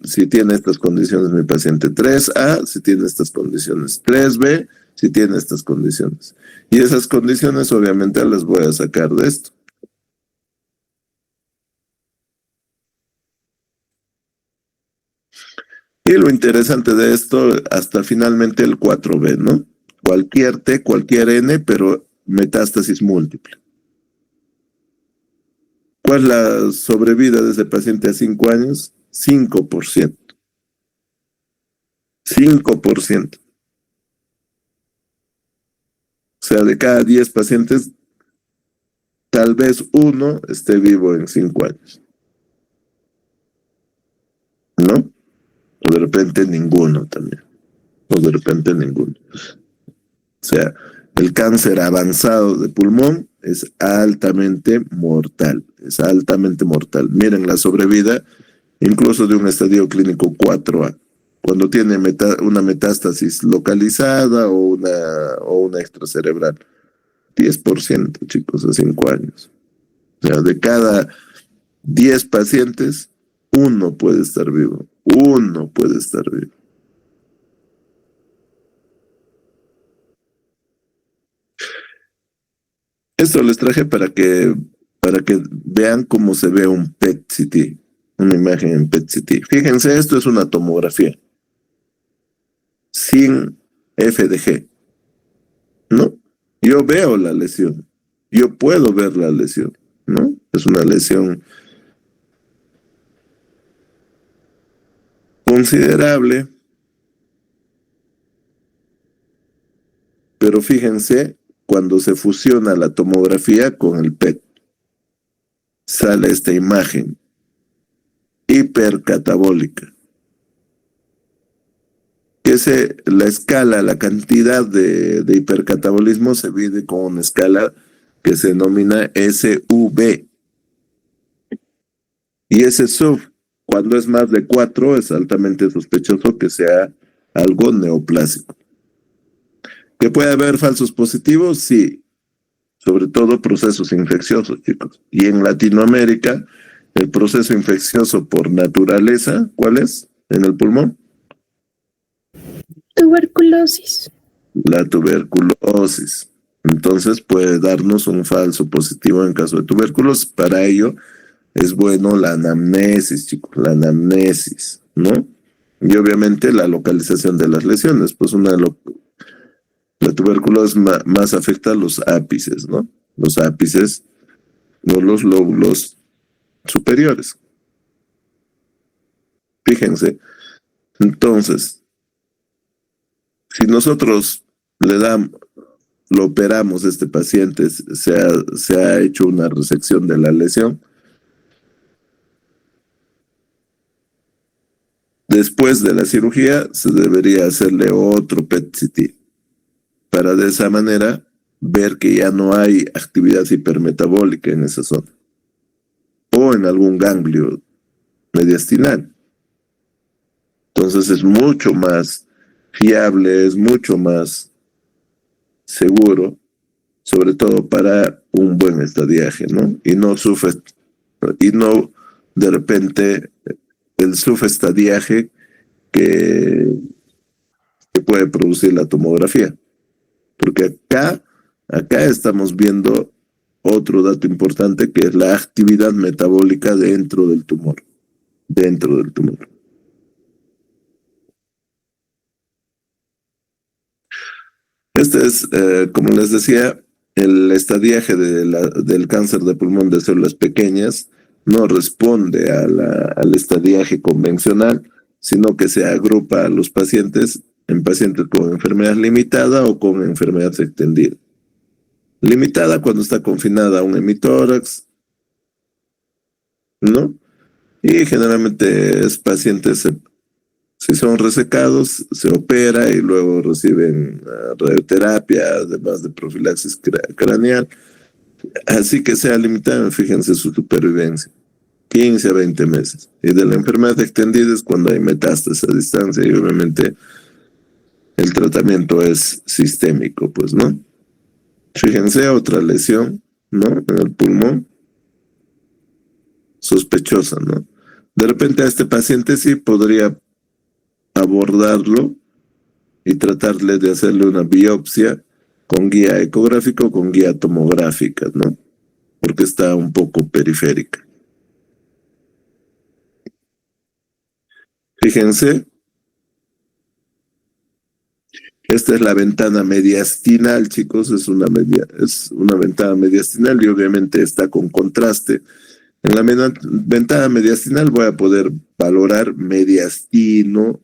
si tiene estas condiciones mi paciente. 3A, si tiene estas condiciones. 3B, si tiene estas condiciones. Y esas condiciones obviamente las voy a sacar de esto. Y lo interesante de esto, hasta finalmente el 4B, ¿no? Cualquier T, cualquier N, pero metástasis múltiple. ¿Cuál es la sobrevida de ese paciente a 5 años? 5%. 5%. O sea, de cada 10 pacientes, tal vez uno esté vivo en 5 años, ¿no? O de repente ninguno también, o de repente ninguno. O sea, el cáncer avanzado de pulmón es altamente mortal, es altamente mortal. Miren la sobrevida, incluso de un estadio clínico 4A, cuando tiene una metástasis localizada o una extracerebral. 10%, chicos, a 5 años. O sea, de cada 10 pacientes, uno puede estar vivo. Uno puede estar vivo. Esto les traje para que vean cómo se ve un PET-CT, una imagen en PET-CT. Fíjense, esto es una tomografía sin FDG, ¿no? Yo veo la lesión, yo puedo ver la lesión, ¿no? Es una lesión considerable, pero fíjense, cuando se fusiona la tomografía con el PET, sale esta imagen hipercatabólica. La escala, la cantidad de hipercatabolismo se mide con una escala que se denomina SV. Y ese sub, cuando es más de 4, es altamente sospechoso que sea algo neoplásico. ¿Que puede haber falsos positivos? Sí, sobre todo procesos infecciosos, chicos. Y en Latinoamérica, el proceso infeccioso por naturaleza, ¿cuál es? En el pulmón. Tuberculosis. La tuberculosis. Entonces puede darnos un falso positivo en caso de tuberculosis. Para ello es bueno la anamnesis, chicos, la anamnesis, ¿no? Y obviamente la localización de las lesiones, pues la tuberculosis más afecta a los ápices, ¿no? Los ápices, no los lóbulos superiores. Fíjense. Entonces, si nosotros lo operamos a este paciente, se ha hecho una resección de la lesión, después de la cirugía se debería hacerle otro PET-CT para de esa manera ver que ya no hay actividad hipermetabólica en esa zona o en algún ganglio mediastinal. Entonces es mucho más fiable, es mucho más seguro, sobre todo para un buen estadiaje, ¿no? Y no de repente el subestadiaje que puede producir la tomografía. Porque acá estamos viendo otro dato importante que es la actividad metabólica dentro del tumor. Dentro del tumor. Este es, como les decía, el estadiaje del cáncer de pulmón de células pequeñas no responde al estadiaje convencional, sino que se agrupa a los pacientes en pacientes con enfermedad limitada o con enfermedad extendida. Limitada cuando está confinada a un hemitórax, ¿no? Y generalmente es pacientes, si son resecados, se opera y luego reciben radioterapia, además de profilaxis craneal. Así que sea limitada, fíjense su supervivencia, 15 a 20 meses. Y de la enfermedad extendida es cuando hay metástasis a distancia y obviamente el tratamiento es sistémico, pues, ¿no? Fíjense, otra lesión, ¿no? En el pulmón, sospechosa, ¿no? De repente a este paciente sí podría abordarlo y tratarle de hacerle una biopsia con guía ecográfica o con guía tomográfica, ¿no? Porque está un poco periférica. Fíjense, esta es la ventana mediastinal, chicos, es una ventana mediastinal y obviamente está con contraste. En la ventana mediastinal voy a poder valorar mediastino,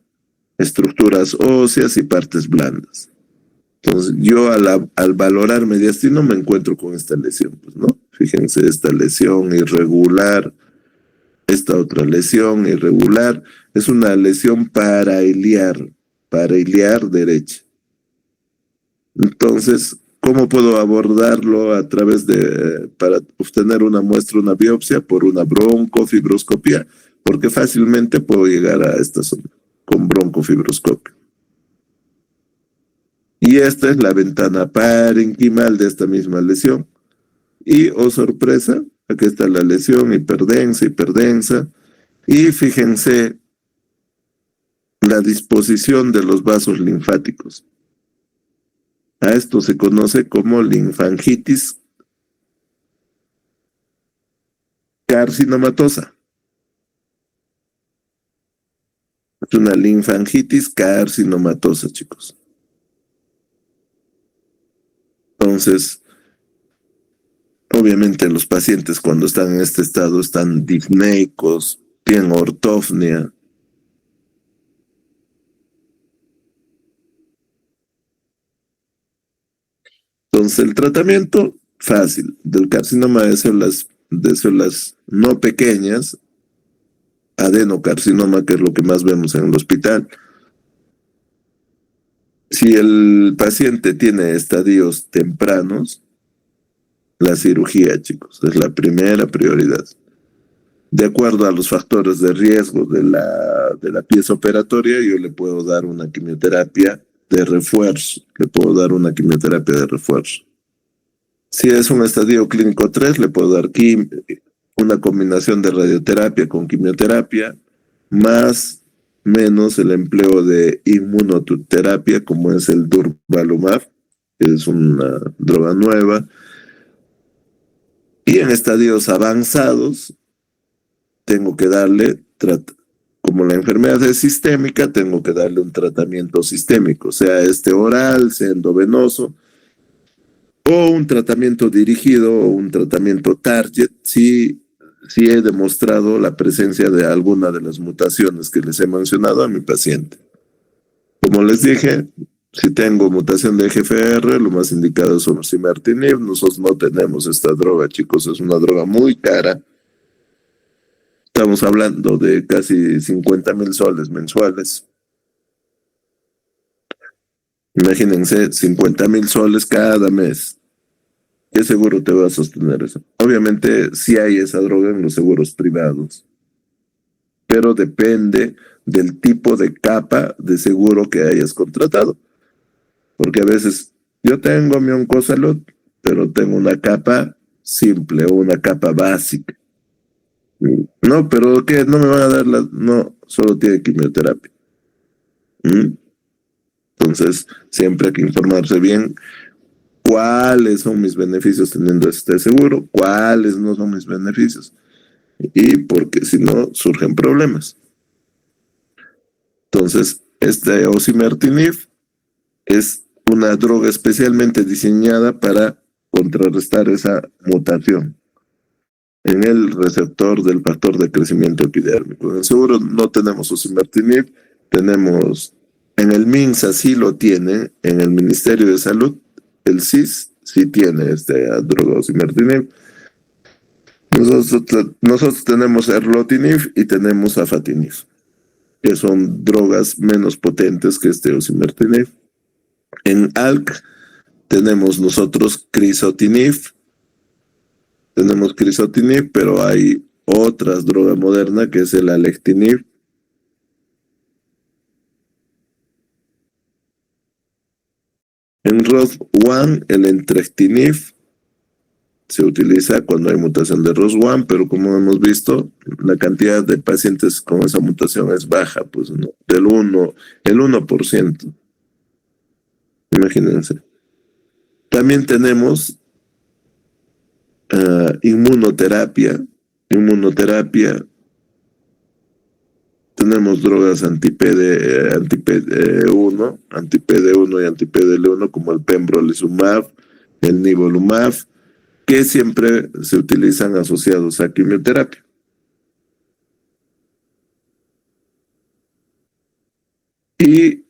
estructuras óseas y partes blandas. Entonces, yo al valorar mediastino me encuentro con esta lesión, pues, ¿no? Fíjense, esta lesión irregular, esta otra lesión irregular, es una lesión parailiar derecha. Entonces, ¿cómo puedo abordarlo a través para obtener una muestra, una biopsia, por una broncofibroscopía? Porque fácilmente puedo llegar a esta zona con broncofibroscopia. Y esta es la ventana parenquimal de esta misma lesión. Y, oh sorpresa, aquí está la lesión hiperdensa. Y fíjense la disposición de los vasos linfáticos. A esto se conoce como linfangitis carcinomatosa. Es una linfangitis carcinomatosa, chicos. Entonces, obviamente los pacientes cuando están en este estado están disneicos, tienen ortofnia. Entonces el tratamiento fácil del carcinoma de células no pequeñas, adenocarcinoma, que es lo que más vemos en el hospital. Si el paciente tiene estadios tempranos, la cirugía, chicos, es la primera prioridad. De acuerdo a los factores de riesgo de la pieza operatoria, yo le puedo dar una quimioterapia de refuerzo. Si es un estadio clínico 3, le puedo dar una combinación de radioterapia con quimioterapia, menos el empleo de inmunoterapia, como es el durvalumab, que es una droga nueva. Y en estadios avanzados, tengo que darle, como la enfermedad es sistémica, tengo que darle un tratamiento sistémico, sea oral, sea endovenoso, o un tratamiento dirigido, o un tratamiento target, si he demostrado la presencia de alguna de las mutaciones que les he mencionado a mi paciente. Como les dije, si tengo mutación de EGFR, lo más indicado es osimertinib. Nosotros no tenemos esta droga, chicos, es una droga muy cara. Estamos hablando de casi 50,000 soles mensuales. Imagínense, 50,000 soles cada mes. ¿Qué seguro te va a sostener eso? Obviamente sí hay esa droga en los seguros privados, pero depende del tipo de capa de seguro que hayas contratado. Porque a veces yo tengo mi Oncosalud, pero tengo una capa simple o una capa básica. No, pero ¿qué? No me van a dar No, solo tiene quimioterapia. Entonces, siempre hay que informarse bien cuáles son mis beneficios teniendo este seguro, cuáles no son mis beneficios. Y porque si no, surgen problemas. Entonces, este osimertinib es una droga especialmente diseñada para contrarrestar esa mutación en el receptor del factor de crecimiento epidérmico. En el seguro no tenemos osimertinib, tenemos en el MINSA sí lo tiene, en el Ministerio de Salud, el CIS sí tiene droga osimertinib. Nosotros tenemos erlotinib y tenemos afatinib, que son drogas menos potentes que osimertinib. En ALK tenemos nosotros crizotinib, pero hay otras drogas modernas que es el alectinib. En ROS1, el entrectinib se utiliza cuando hay mutación de ROS1, pero como hemos visto, la cantidad de pacientes con esa mutación es baja, pues no, el 1%. Imagínense. También tenemos inmunoterapia. Tenemos drogas anti-PD1 y anti-PDL1 como el pembrolizumab, el nivolumab, que siempre se utilizan asociados a quimioterapia. Y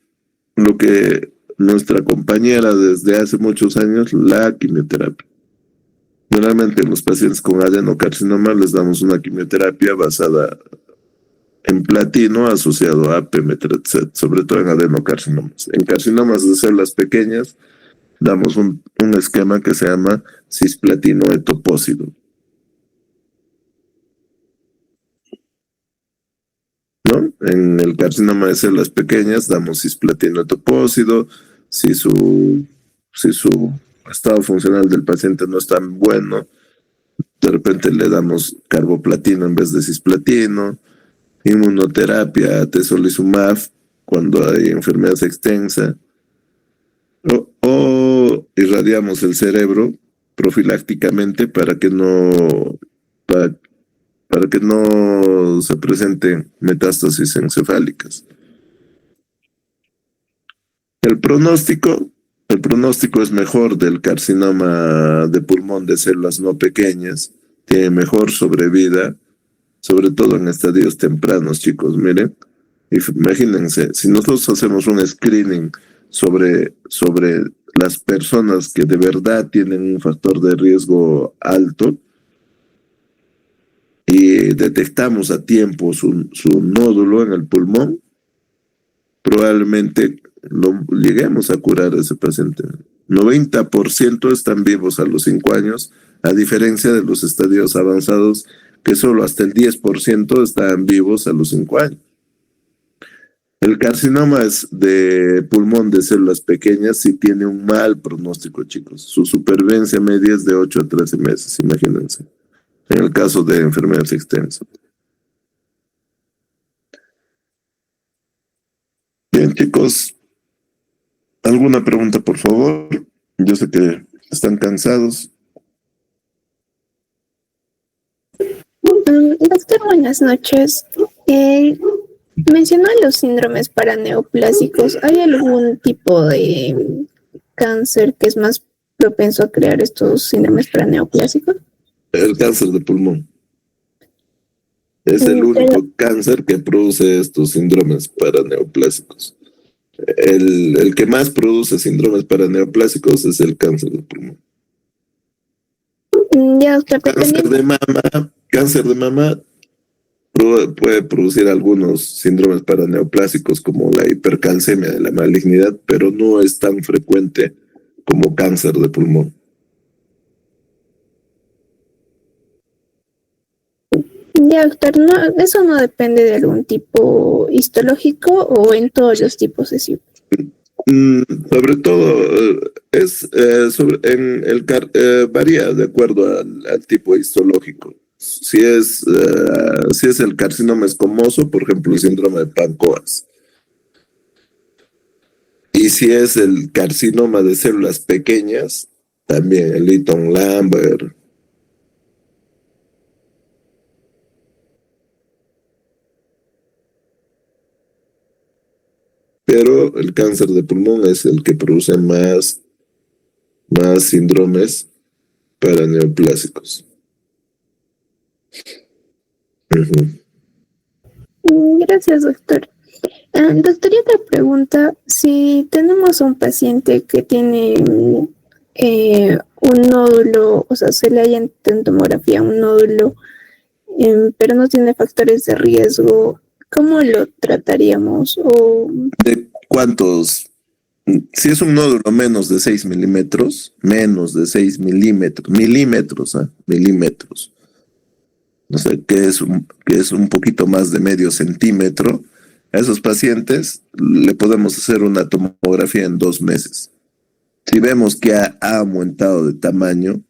lo que nuestra compañera desde hace muchos años, la quimioterapia. Generalmente en los pacientes con adenocarcinoma les damos una quimioterapia basada en platino asociado a pemetrexed, sobre todo en adenocarcinomas. En carcinomas de células pequeñas damos un esquema que se llama cisplatino etopósido, ¿no? En el carcinoma de células pequeñas damos cisplatino etopósido. Si su estado funcional del paciente no es tan bueno, de repente le damos carboplatino en vez de cisplatino, inmunoterapia, atezolizumab cuando hay enfermedad extensa, o irradiamos el cerebro profilácticamente para, para que no se presenten metástasis encefálicas. El pronóstico, el pronóstico es mejor del carcinoma de pulmón de células no pequeñas, tiene mejor sobrevida, sobre todo en estadios tempranos, chicos. Miren, imagínense, si nosotros hacemos un screening sobre las personas que de verdad tienen un factor de riesgo alto y detectamos a tiempo su nódulo en el pulmón, probablemente lleguemos a curar a ese paciente. 90% están vivos a los 5 años, a diferencia de los estadios avanzados, que solo hasta el 10% están vivos a los 5 años. El carcinoma de pulmón de células pequeñas sí tiene un mal pronóstico, chicos. Su supervivencia media es de 8 a 13 meses, imagínense, en el caso de enfermedades extensas. Bien, chicos, ¿alguna pregunta, por favor? Yo sé que están cansados. Doctor, buenas noches. Mencionó los síndromes paraneoplásicos. ¿Hay algún tipo de cáncer que es más propenso a crear estos síndromes paraneoplásicos? El cáncer de pulmón es el único cáncer que produce estos síndromes paraneoplásicos. El que más produce síndromes paraneoplásicos es el cáncer de pulmón. Ya, doctor, Cáncer de mama puede producir algunos síndromes paraneoplásicos como la hipercalcemia de la malignidad, pero no es tan frecuente como cáncer de pulmón. ya, doctor, no, eso no depende de algún tipo histológico o en todos los tipos es igual. Sobre todo varía de acuerdo al tipo histológico. Si es el carcinoma escamoso, por ejemplo, el síndrome de Pancoas. Y si es el carcinoma de células pequeñas, también el Eaton-Lambert. Pero el cáncer de pulmón es el que produce más síndromes paraneoplásicos. Gracias, doctor. Doctor, y otra pregunta. Si tenemos un paciente que tiene un nódulo, o sea, se le haya en tomografía un nódulo, pero no tiene factores de riesgo, ¿cómo lo trataríamos? ¿De cuántos? Si es un nódulo menos de 6 milímetros, milímetros, no sé, que es un poquito más de medio centímetro, a esos pacientes le podemos hacer una tomografía en 2 meses. Si vemos que ha aumentado de tamaño,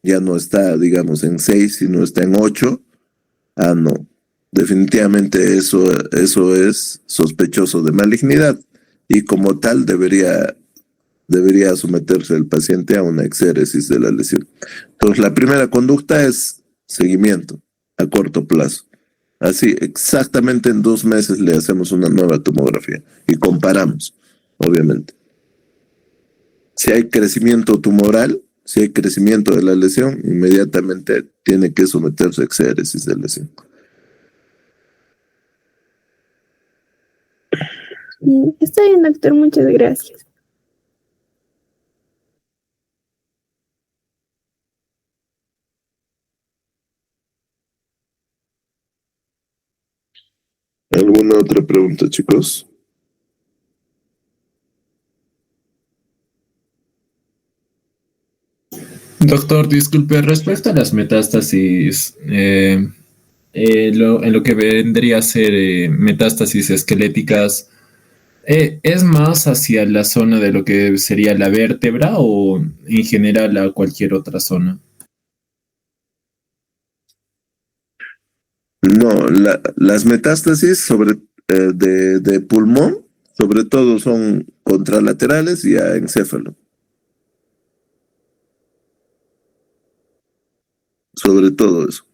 ya no está, digamos, en 6, sino está en 8, no. Definitivamente eso es sospechoso de malignidad y como tal debería someterse el paciente a una exéresis de la lesión. Entonces, la primera conducta es seguimiento a corto plazo. Así, exactamente en 2 meses le hacemos una nueva tomografía y comparamos, obviamente. Si hay crecimiento tumoral, si hay crecimiento de la lesión, inmediatamente tiene que someterse a exéresis de lesión. Está bien, doctor, muchas gracias. ¿Alguna otra pregunta, chicos? Doctor, disculpe, respecto a las metástasis, en lo que vendría a ser metástasis esqueléticas, ¿es más hacia la zona de lo que sería la vértebra o en general a cualquier otra zona? No, las metástasis de pulmón, sobre todo son contralaterales y a encéfalo. Sobre todo eso.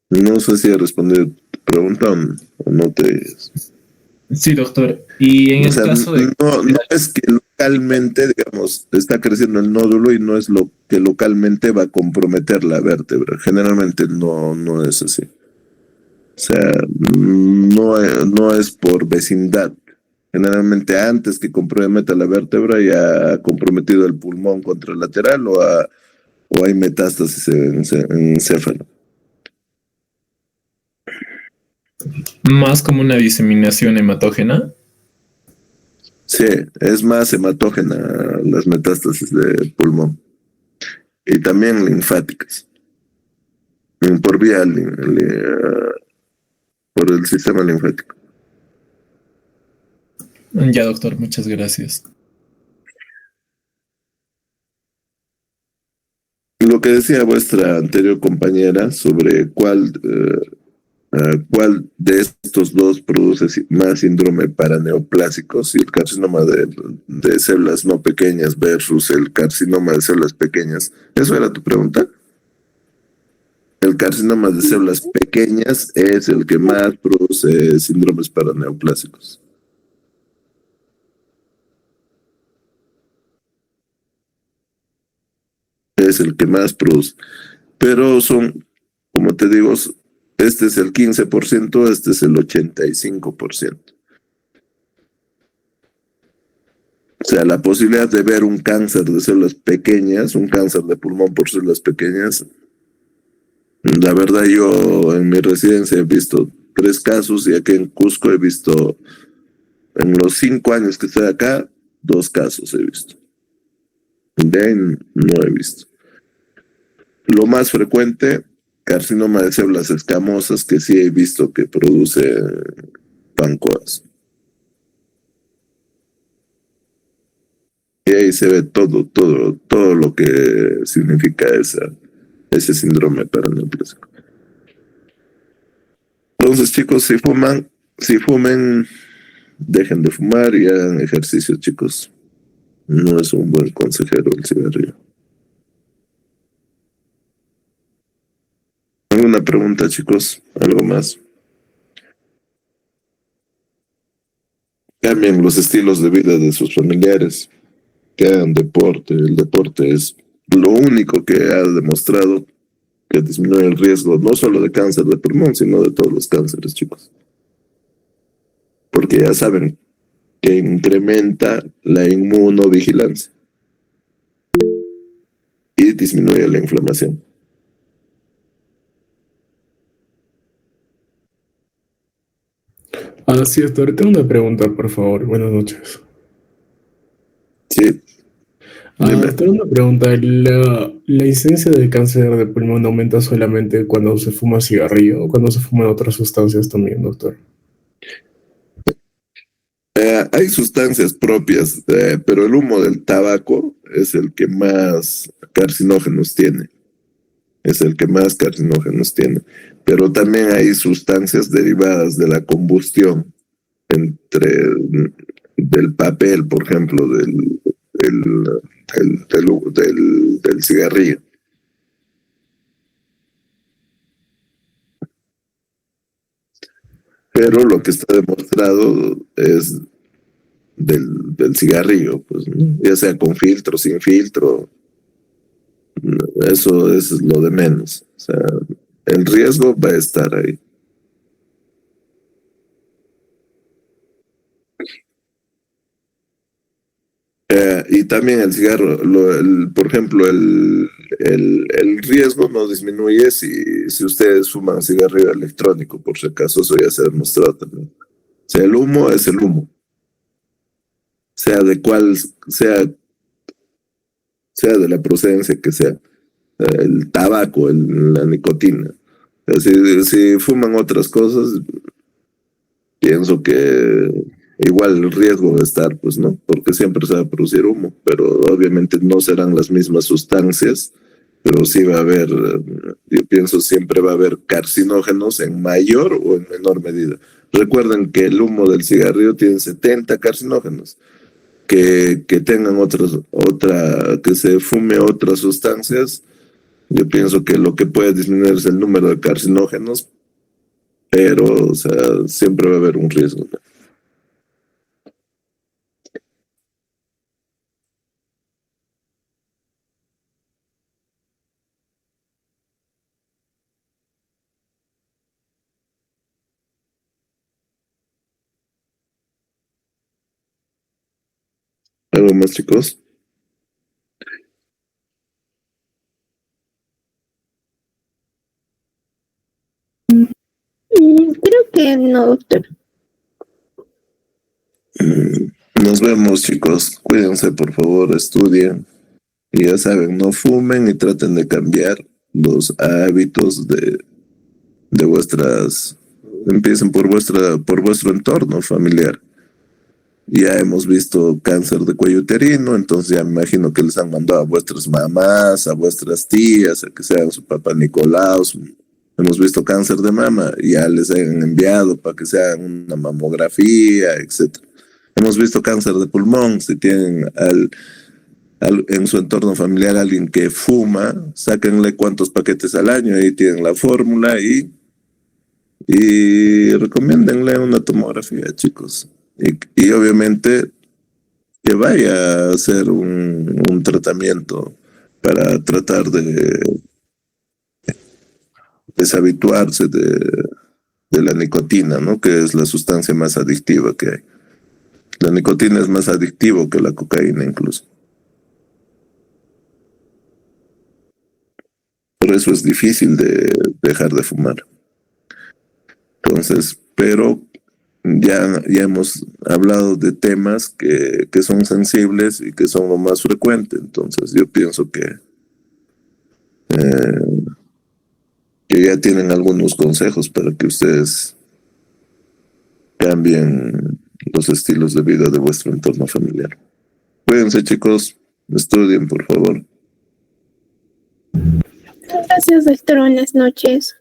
No sé si he respondido tu pregunta o no te... Sí, doctor. Y en O el sea, caso de... no es que localmente, digamos, está creciendo el nódulo y no es lo que localmente va a comprometer la vértebra. Generalmente no es así. O sea, no es por vecindad. Generalmente antes que comprometa la vértebra ya ha comprometido el pulmón contralateral o hay metástasis en encéfalo. Más como una diseminación hematógena. Sí, es más hematógena las metástasis de pulmón y también linfáticas por por el sistema linfático. Ya, doctor, muchas gracias. Lo que decía vuestra anterior compañera sobre cuál de estos dos produce más síndrome paraneoplásico, si el carcinoma de células no pequeñas versus el carcinoma de células pequeñas. ¿Eso era tu pregunta? El carcinoma de células pequeñas es el que más produce síndromes paraneoplásicos. Es el que más produce. Pero son, como te digo, este es el 15%, este es el 85%. O sea, la posibilidad de ver un cáncer de células pequeñas, un cáncer de pulmón por células pequeñas, la verdad yo en mi residencia he visto 3 casos y aquí en Cusco he visto, en los 5 años que estoy acá, 2 casos he visto. De ahí no he visto. Lo más frecuente, carcinoma de células escamosas, que sí he visto que produce pancoas. Y ahí se ve todo lo que significa ese síndrome paraneoplásico. Entonces, chicos, si fumen, dejen de fumar y hagan ejercicio, chicos. No es un buen consejero el cigarrillo. ¿Alguna pregunta, chicos? ¿Algo más? Cambien los estilos de vida de sus familiares, que hagan deporte. El deporte es lo único que ha demostrado que disminuye el riesgo no solo de cáncer de pulmón, sino de todos los cánceres, chicos. Porque ya saben que incrementa la inmunovigilancia y disminuye la inflamación. Sí, doctor, tengo una pregunta, por favor. Buenas noches. Sí, dime. Doctor, una pregunta. ¿La incidencia de cáncer de pulmón aumenta solamente cuando se fuma cigarrillo o cuando se fuman otras sustancias también, doctor? Hay sustancias propias, pero el humo del tabaco es el que más carcinógenos tiene. Es el que más carcinógenos tiene. Pero también hay sustancias derivadas de la combustión, entre del papel, por ejemplo, del cigarrillo. Pero lo que está demostrado es del cigarrillo, pues, ¿no? Ya sea con filtro, sin filtro, eso es lo de menos. O sea, el riesgo va a estar ahí. Y también el cigarro, por ejemplo, el riesgo no disminuye si ustedes fuman cigarrillo electrónico, por si acaso, eso ya se ha demostrado también. O sea, el humo es el humo, sea de cuál, sea de la procedencia que sea, el tabaco, la nicotina. O sea, si fuman otras cosas, pienso que igual el riesgo va a estar, pues, ¿no? Porque siempre se va a producir humo, pero obviamente no serán las mismas sustancias, pero sí va a haber, yo pienso siempre va a haber carcinógenos en mayor o en menor medida. Recuerden que el humo del cigarrillo tiene 70 carcinógenos. Que tengan que se fume otras sustancias, yo pienso que lo que puede disminuir es el número de carcinógenos, pero, o sea, siempre va a haber un riesgo. ¿Algo más, chicos? Creo que no, doctor. Nos vemos, chicos. Cuídense, por favor, estudien. Y ya saben, no fumen y traten de cambiar los hábitos de vuestras... Empiecen por vuestro entorno familiar. Ya hemos visto cáncer de cuello uterino, entonces ya me imagino que les han mandado a vuestras mamás, a vuestras tías, a que sean su papá Nicolaos. Hemos visto cáncer de mama, ya les han enviado para que se hagan una mamografía, etcétera. Hemos visto cáncer de pulmón, si tienen en su entorno familiar alguien que fuma, sáquenle cuántos paquetes al año, ahí tienen la fórmula y recomiéndenle una tomografía, chicos. Y obviamente que vaya a hacer un tratamiento para tratar de deshabituarse de la nicotina, ¿no? Que es la sustancia más adictiva que hay. La nicotina es más adictivo que la cocaína incluso. Por eso es difícil de dejar de fumar. Entonces, pero ya hemos hablado de temas que son sensibles y que son lo más frecuente. Entonces, yo pienso que ya tienen algunos consejos para que ustedes cambien los estilos de vida de vuestro entorno familiar. Cuídense, chicos. Estudien, por favor. Gracias, doctor. Buenas noches.